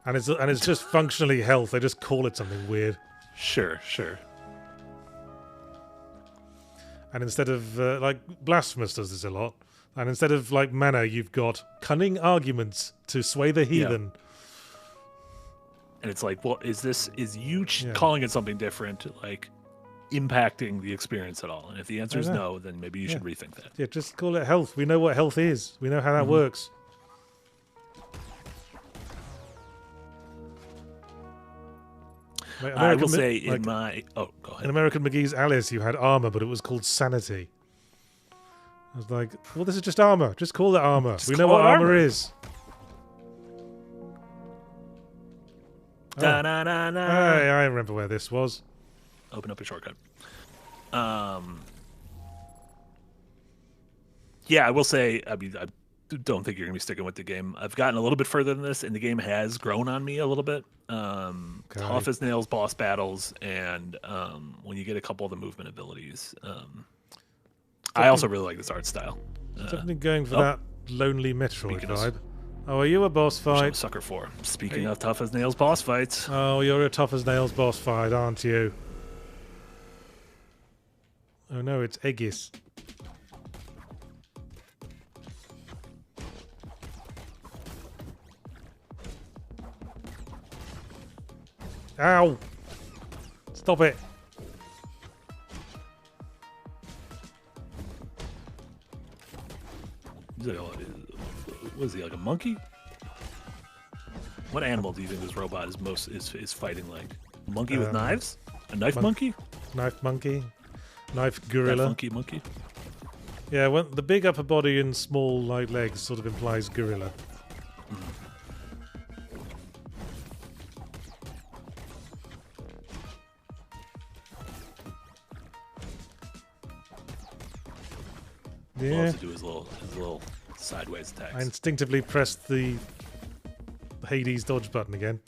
and it's just functionally health. They just call it something weird. Sure. And instead of like Blasphemous does this a lot, and instead of like mana, you've got cunning arguments to sway the heathen. And it's like, well, is you calling it something different, like, impacting the experience at all? And if the answer is no, then maybe you should rethink that. Yeah, just call it health. We know what health is. We know how that works. Like I will American say go ahead. in American McGee's Alice, you had armor, but it was called sanity. I was like, well, this is just armor. Just call it armor. We know call what it armor armor. is. I remember where this was. Open up a shortcut. Yeah, I will say, I mean, don't think you're gonna be sticking with the game. I've gotten a little bit further than this, and the game has grown on me a little bit. Tough as nails boss battles, and when you get a couple of the movement abilities. I also really like this art style. Definitely going for that lonely Metroid vibe. Oh, are you a boss fight? I'm a sucker for. Speaking of tough as nails boss fights. Oh, you're a tough as nails boss fight, aren't you? Oh no, it's Aegis. Ow! Stop it! What is he, like a monkey? What animal do you think this robot is fighting like? A monkey with knives? A knife monkey? Knife monkey? Knife gorilla? Funky monkey? Yeah, well, the big upper body and small light legs sort of implies gorilla. Yeah. Loves to do his little sideways attacks. I instinctively pressed the Hades dodge button again.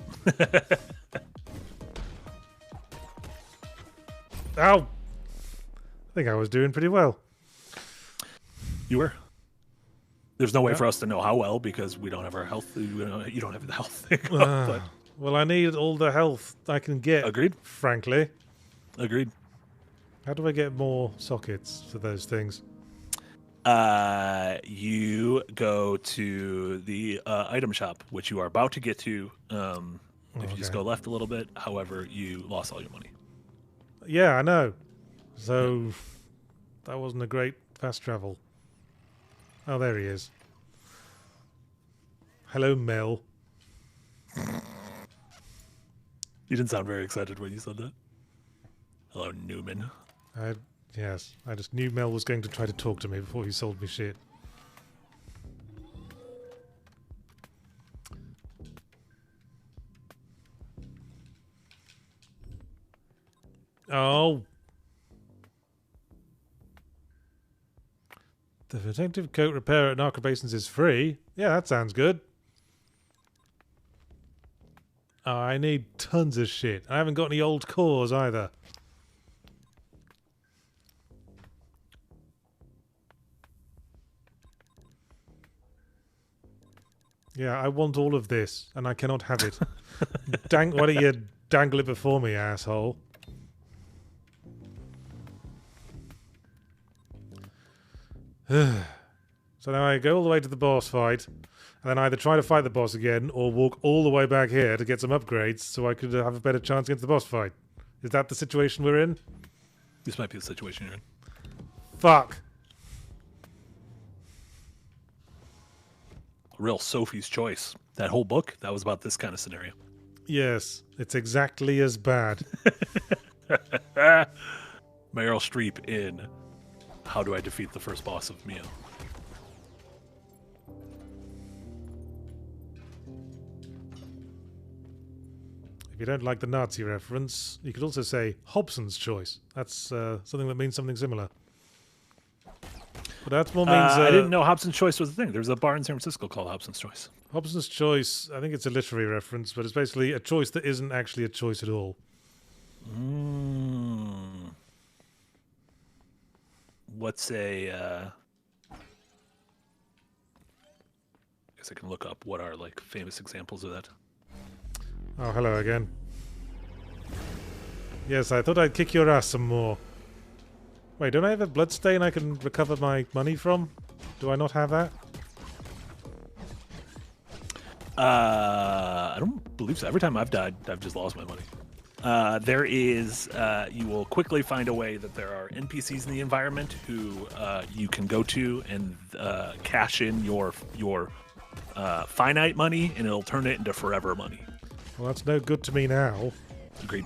Ow! I think I was doing pretty well. You were? There's no way for us to know how well because we don't have our health. You don't have the health thing. But well, I need all the health I can get. Agreed. Frankly. Agreed. How do I get more sockets for those things? You go to the item shop, which you are about to get to. If you just go left a little bit, however, you lost all your money. Yeah, I know. So that wasn't a great fast travel. Oh, there he is. Hello, Mel. You didn't sound very excited when you said that. Hello, Newman. Yes, I just knew Mel was going to try to talk to me before he sold me shit. Oh. The protective coat repair at Narco Basins is free. Yeah, that sounds good. Oh, I need tons of shit. I haven't got any old cores either. Yeah, I want all of this, and I cannot have it. Why don't you dangle it before me, asshole? So now I go all the way to the boss fight, and then either try to fight the boss again, or walk all the way back here to get some upgrades, so I could have a better chance against the boss fight. Is that the situation we're in? This might be the situation you're in. Fuck. Real Sophie's Choice. That whole book, that was about this kind of scenario. Yes, it's exactly as bad. Meryl Streep in How Do I Defeat the First Boss of Mio? If you don't like the Nazi reference, you could also say Hobson's Choice. That's something that means something similar. But that more means... I didn't know Hobson's Choice was a thing. There's a bar in San Francisco called Hobson's Choice. Hobson's Choice, I think it's a literary reference, but it's basically a choice that isn't actually a choice at all. What's a... I guess I can look up what are like famous examples of that. Oh, hello again. Yes, I thought I'd kick your ass some more. Wait, don't I have a bloodstain I can recover my money from? Do I not have that? I don't believe so. Every time I've died, I've just lost my money. There is, you will quickly find a way that there are NPCs in the environment who you can go to and cash in your finite money, and it'll turn it into forever money. Well, that's no good to me now. Agreed.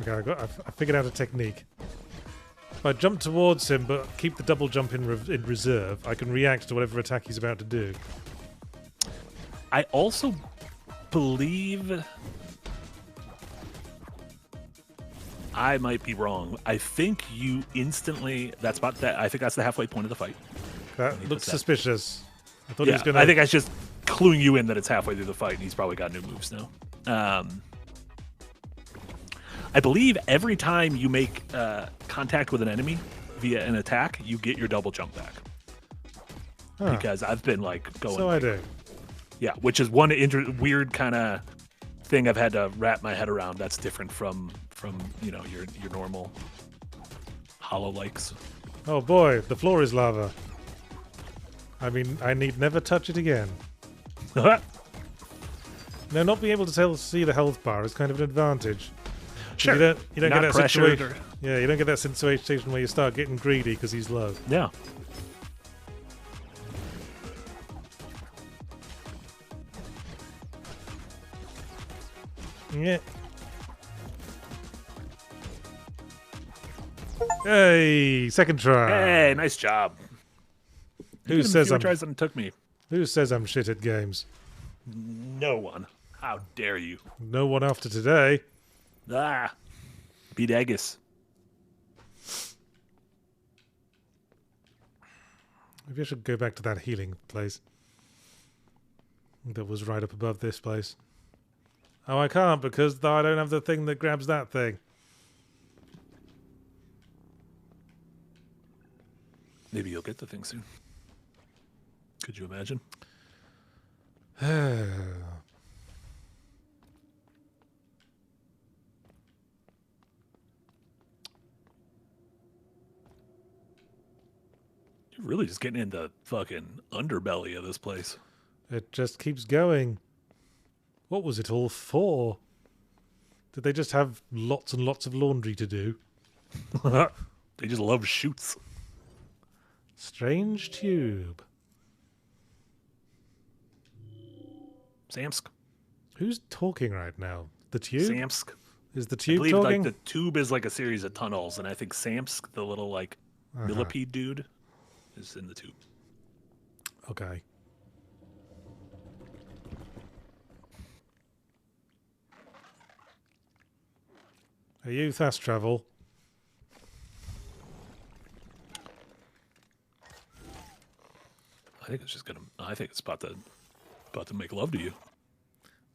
Okay, I figured out a technique. If I jump towards him but keep the double jump in reserve, I can react to whatever attack he's about to do. I also believe I might be wrong. I think you instantly. That's about that. I think that's the halfway point of the fight. That looks suspicious. I thought he Yeah, was gonna. I think that's just cluing you in that it's halfway through the fight, and he's probably got new moves now. I believe every time you make contact with an enemy via an attack, you get your double jump back. Huh. Because I've been like going. So I do. Yeah, which is one weird kind of thing I've had to wrap my head around. That's different from your normal hollow likes. Oh boy, the floor is lava. I mean, I need never touch it again. Now, not being able to see the health bar is kind of an advantage. Sure. You don't get Not that pressured situation. Yeah, you don't get that situation where you start getting greedy because he's low. Yeah. Yeah. Hey, second try. Hey, nice job. Who says I'm? Tries and took me? Who says I'm shit at games? No one. How dare you? No one after today. Ah, beat Agus. Maybe I should go back to that healing place. That was right up above this place. Oh, I can't because I don't have the thing that grabs that thing. Maybe you'll get the thing soon. Could you imagine? You're really just getting into the fucking underbelly of this place. It just keeps going. What was it all for? Did they just have lots and lots of laundry to do? They just love shoots. Strange tube. Samsk. Who's talking right now? The tube? Samsk. Is the I tube believe talking? like the tube is like a series of tunnels, and I think Samsk, the little like millipede dude, is in the tube. Okay. Are you fast travel? I think it's just gonna. I think it's about to make love to you,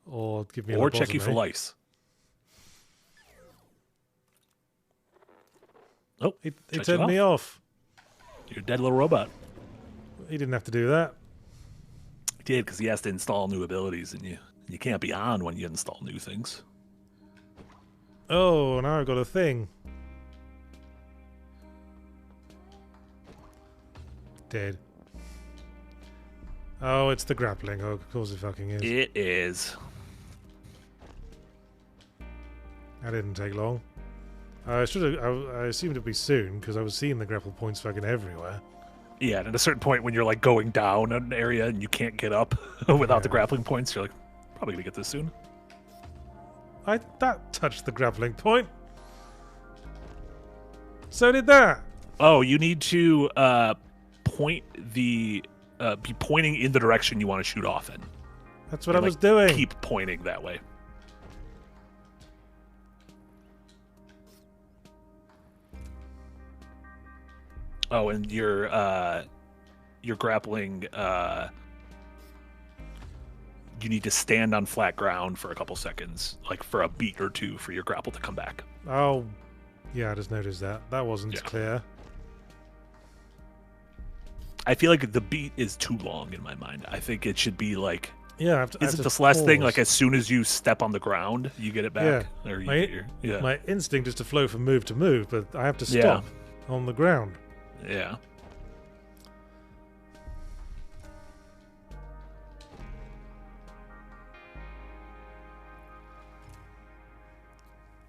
Or give me a or check you for lice. Oh, He checked turned you me off. You're a dead little robot. He didn't have to do that. He did because he has to install new abilities, and you can't be on when you install new things. Oh, now I've got a thing. Dead. Oh, it's the grappling hook. Of course it fucking is. It is. That didn't take long. I assumed it'd be soon because I was seeing the grapple points fucking everywhere. Yeah, and at a certain point when you're like going down an area and you can't get up without the grappling points, you're like, probably gonna get this soon. That touched the grappling point. So did that. Oh, you need to be pointing in the direction you want to shoot off in. That's what I was doing. Keep pointing that way. Oh, and you're grappling. You need to stand on flat ground for a couple seconds, like for a beat or two, for your grapple to come back. Oh, yeah, I just noticed that. That wasn't clear. I feel like the beat is too long in my mind. I think it should be like, yeah. isn't this last thing like as soon as you step on the ground, you get it back? Yeah. Or My instinct is to flow from move to move, but I have to stop on the ground. Yeah.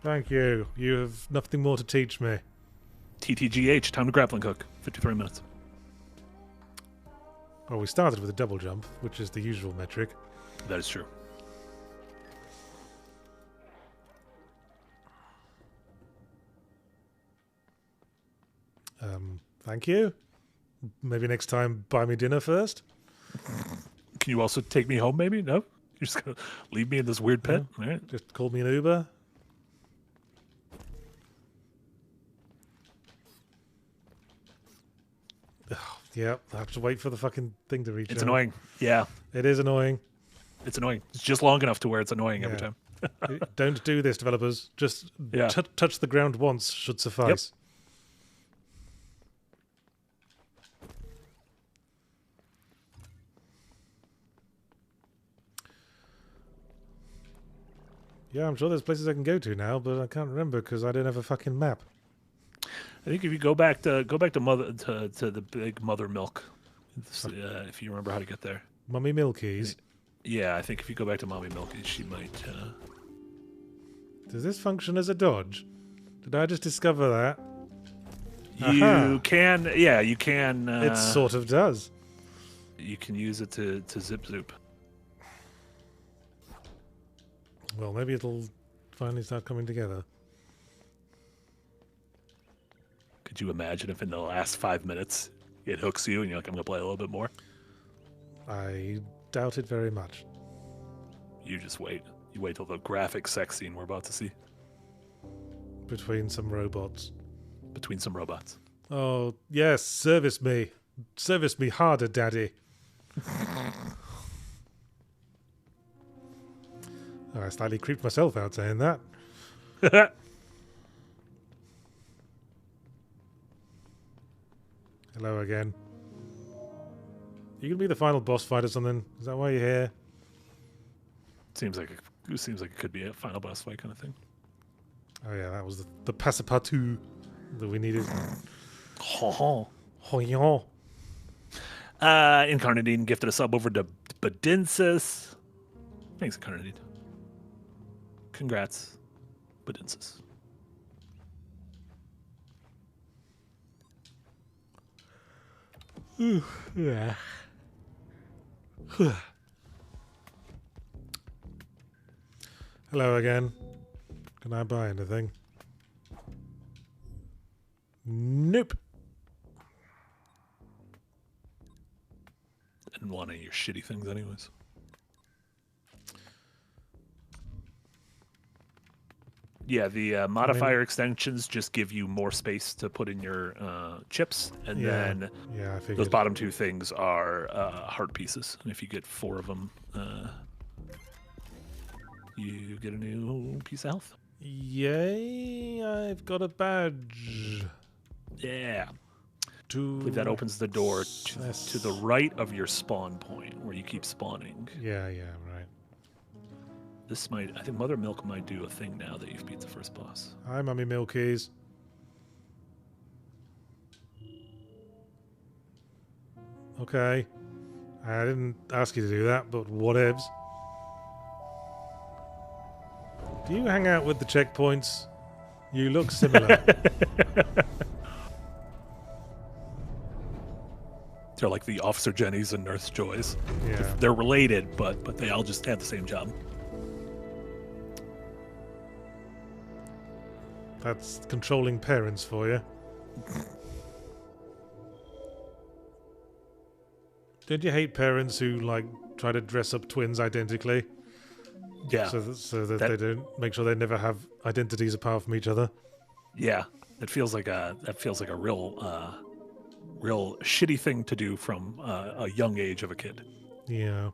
Thank you. You have nothing more to teach me. TTGH, time to grappling hook. 53 minutes. Well, we started with a double jump, which is the usual metric. That is true. Thank you. Maybe next time buy me dinner first. Can you also take me home, maybe? No? You're just going to leave me in this weird pit? All right. Just call me an Uber. Yeah, I have to wait for the fucking thing to reach. It's out. annoying. Yeah. It is annoying. It's annoying. It's just long enough to where it's annoying every time. Don't do this, developers. Just Yeah. touch the ground once should suffice. Yeah, I'm sure there's places I can go to now, but I can't remember because I don't have a fucking map. I think if you go back to the big mother milk, if you remember how to get there. Mummy Milkies. Yeah, I think if you go back to Mommy Milky, she might. Does this function as a dodge? Did I just discover that? You Aha. can, yeah, you can. It sort of does. You can use it to zip zoop. Well, maybe it'll finally start coming together. Could you imagine if in the last 5 minutes it hooks you and you're like, I'm gonna play a little bit more? I doubt it very much. You just wait. You wait till the graphic sex scene we're about to see Between some robots. between some robots. Oh, yes, service me. Service me harder, Daddy. Oh, I slightly creeped myself out saying that. Hello again. You gonna be the final boss fight or something? Is that why you're here? Seems like it could be a final boss fight kind of thing. Oh yeah, that was the passepartout that we needed. Ho Oh yeah. Incarnadine gifted a sub over to Badinsis. Thanks, Incarnadine. Congrats, Badinsis. Yeah. Hello again. Can I buy anything? Nope. Didn't want any of your shitty things, anyways. Yeah, the modifier extensions just give you more space to put in your chips, and then Yeah, I figured. those bottom two things are heart pieces. And if you get 4 of them, you get a new piece of health. Yay, I've got a badge. Yeah. I To believe that opens the door to the right of your spawn point, where you keep spawning. Yeah, right. I think Mother Milk might do a thing now that you've beat the first boss. Hi, Mummy Milkies. Okay. I didn't ask you to do that, but whatevs. Do you hang out with the checkpoints? You look similar. They're like the Officer Jennies and Nurse Joys. Yeah. They're related, but they all just have the same job. That's controlling parents for you. Don't you hate parents who like try to dress up twins identically? Yeah. So that they don't make sure they never have identities apart from each other. Yeah. That feels like a real real shitty thing to do from a young age of a kid. Yeah.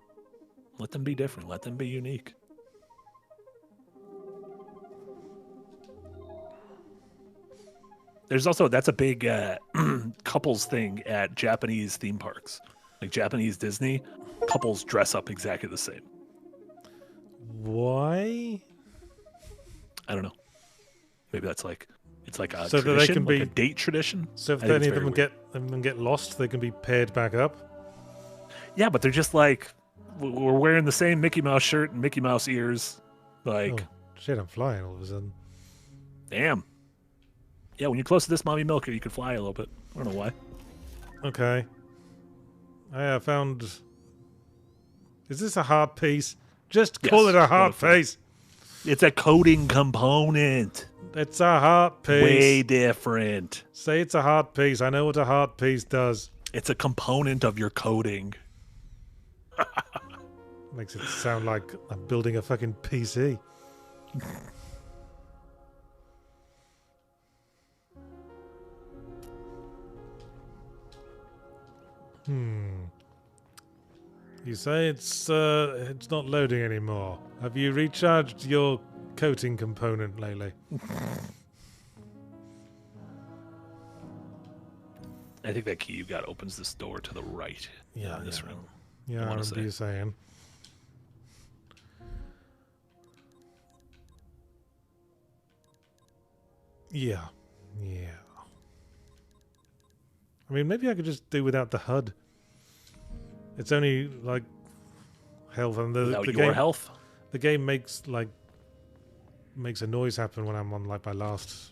Let them be different. Let them be unique. There's also, that's a big couples thing at Japanese theme parks. Like Japanese Disney, couples dress up exactly the same. Why? I don't know. Maybe that's like, it's like a So that tradition, they can like be a date tradition. So if I think any it's of them very get lost, they can be paired back up. Yeah, but they're just like, we're wearing the same Mickey Mouse shirt and Mickey Mouse ears. Like, Oh shit! I'm flying all of a sudden. damn. Yeah, when you're close to this Mommy Milker, you can fly a little bit. I don't know why. Okay. I found. Is this a heart piece? Just call Yes, it a heart wonderful. piece. It's a coding component. It's a heart piece. Way different. Say it's a heart piece. I know what a heart piece does. It's a component of your coding. Makes it sound like I'm building a fucking PC. You say it's not loading anymore. Have you recharged your coating component lately? I think that key you got opens this door to the right. Yeah, in this room. Yeah, I remember you saying. Yeah. I mean, maybe I could just do without the HUD. It's only like health, and Without the your game. health? The game makes a noise happen when I'm on like my last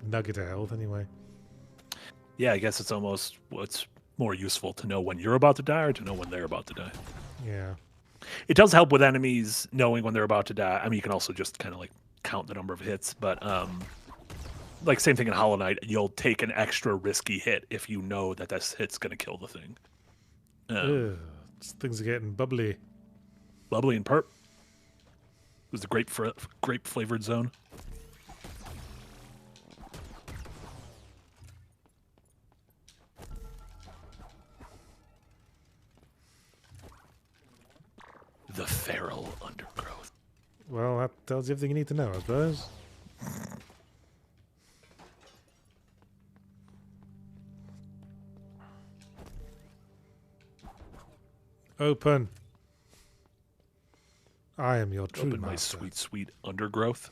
nugget of health. Anyway. Yeah, I guess it's almost what's more useful to know when you're about to die or to know when they're about to die. Yeah. It does help with enemies knowing when they're about to die. I mean, you can also just kind of like count the number of hits, but like same thing in Hollow Knight, you'll take an extra risky hit if you know that this hit's going to kill the thing. Things are getting bubbly. Bubbly and perp. It was the grape flavored zone. The feral undergrowth. Well, that tells you everything you need to know, I suppose. Open. I am your true Open my master. sweet, sweet undergrowth.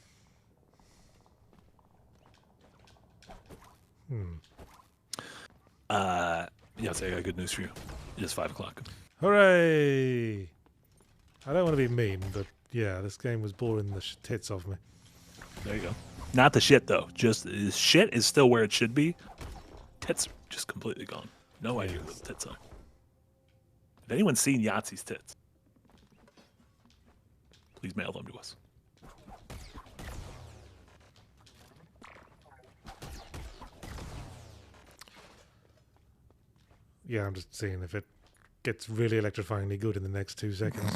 Yeah, so I got good news for you. It is 5 o'clock. Hooray! I don't want to be mean, but yeah, this game was boring the tits off me. There you go. Not the shit though. Just shit is still where it should be. Tits are just completely gone. No idea what the tits are. If anyone's seen Yahtzee's tits, please mail them to us. Yeah, I'm just seeing if it gets really electrifyingly good in the next 2 seconds.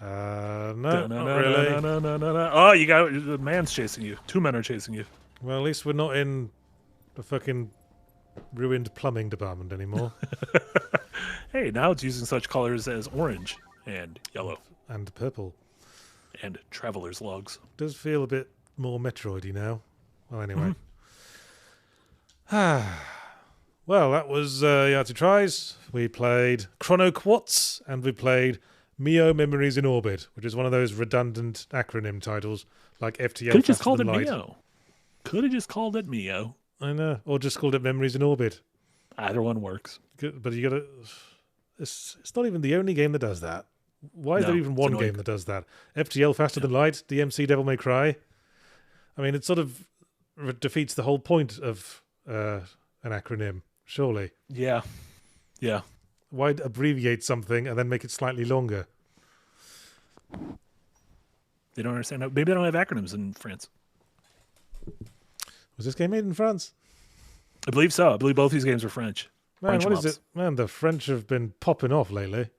No, not really. No. Oh, you got the man's chasing you. 2 men are chasing you. Well, at least we're not in the fucking ruined plumbing department anymore. Hey, now it's using such colors as orange and yellow And purple. and traveler's logs. Does feel a bit more Metroidy now. Well, anyway. Well, that was Yahtzee Tries. We played Chronoquartz and we played Mio Memories in Orbit, which is one of those redundant acronym titles like FTL. Could have just called it Light. Mio. Could have just called it Mio. I know. Or just called it Memories in Orbit. Either one works. But you gotta... It's not even the only game that does that. Why is No, there even it's one annoying. game that does that? FTL Faster Than Light, DMC Devil May Cry. I mean, it sort of defeats the whole point of an acronym, surely. Yeah. Why abbreviate something and then make it slightly longer? They don't understand. Maybe they don't have acronyms in France. Was this game made in France? I believe so. I believe both these games are French. Man, French what is mobs. it? Man, the French have been popping off lately.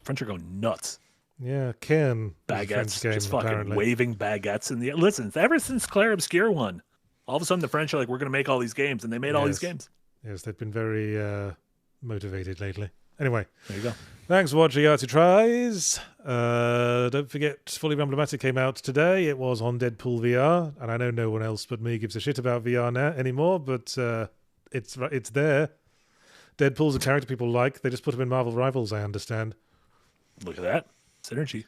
French are going nuts. Yeah, Cairn is a Baguettes, French game, just fucking apparently. waving baguettes in the. Listen, ever since Claire Obscure won, all of a sudden the French are like, we're going to make all these games, and they made all these games. Yes, they've been very motivated lately. Anyway, There you go. thanks for watching Yahtzee Tries. Don't forget, Fully Ramblomatic came out today. It was on Deadpool VR, and I know no one else but me gives a shit about VR now anymore, but it's there. Deadpool's a character people like. They just put him in Marvel Rivals, I understand. Look at that synergy.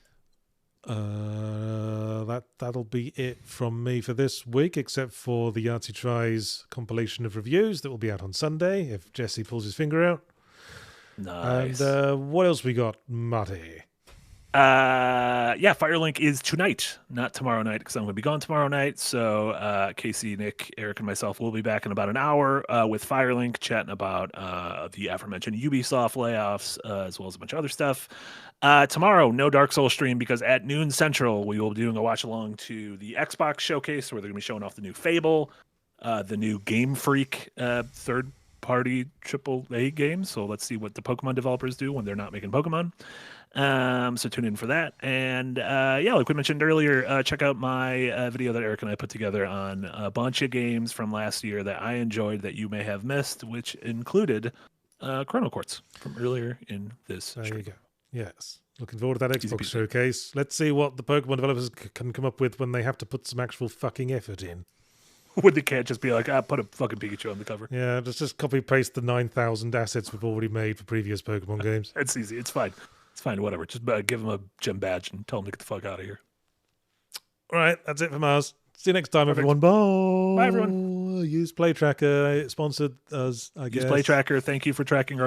That'll be it from me for this week, except for the Yahtzee Tries compilation of reviews that will be out on Sunday if Jesse pulls his finger out. Nice. And what else we got, Marty? Yeah, Firelink is tonight, not tomorrow night, because I'm going to be gone tomorrow night. So Casey, Nick, Eric, and myself will be back in about an hour with Firelink, chatting about the aforementioned Ubisoft layoffs, as well as a bunch of other stuff. Tomorrow, no Dark Souls stream, because at noon Central, we will be doing a watch along to the Xbox showcase, where they're going to be showing off the new Fable, the new Game Freak third third-party AAA games. So let's see what the Pokemon developers do when they're not making Pokemon. So tune in for that. And yeah, like we mentioned earlier, check out my video that Eric and I put together on a bunch of games from last year that I enjoyed that you may have missed, which included Chronoquartz from earlier in this There stream. you go. Yes. Looking forward to that Easy Xbox peasy. showcase. Let's see what the Pokemon developers can come up with when they have to put some actual fucking effort in. When they can't just be like, put a fucking Pikachu on the cover. Yeah, just copy paste the 9,000 assets we've already made for previous Pokemon games. It's easy. It's fine. It's fine. Whatever. Just give them a gym badge and tell them to get the fuck out of here. All right, that's it from us. See you next time, Perfect. everyone. Bye. Bye, everyone. Use Play Tracker. It sponsored us, I guess. Use Play Tracker. Thank you for tracking our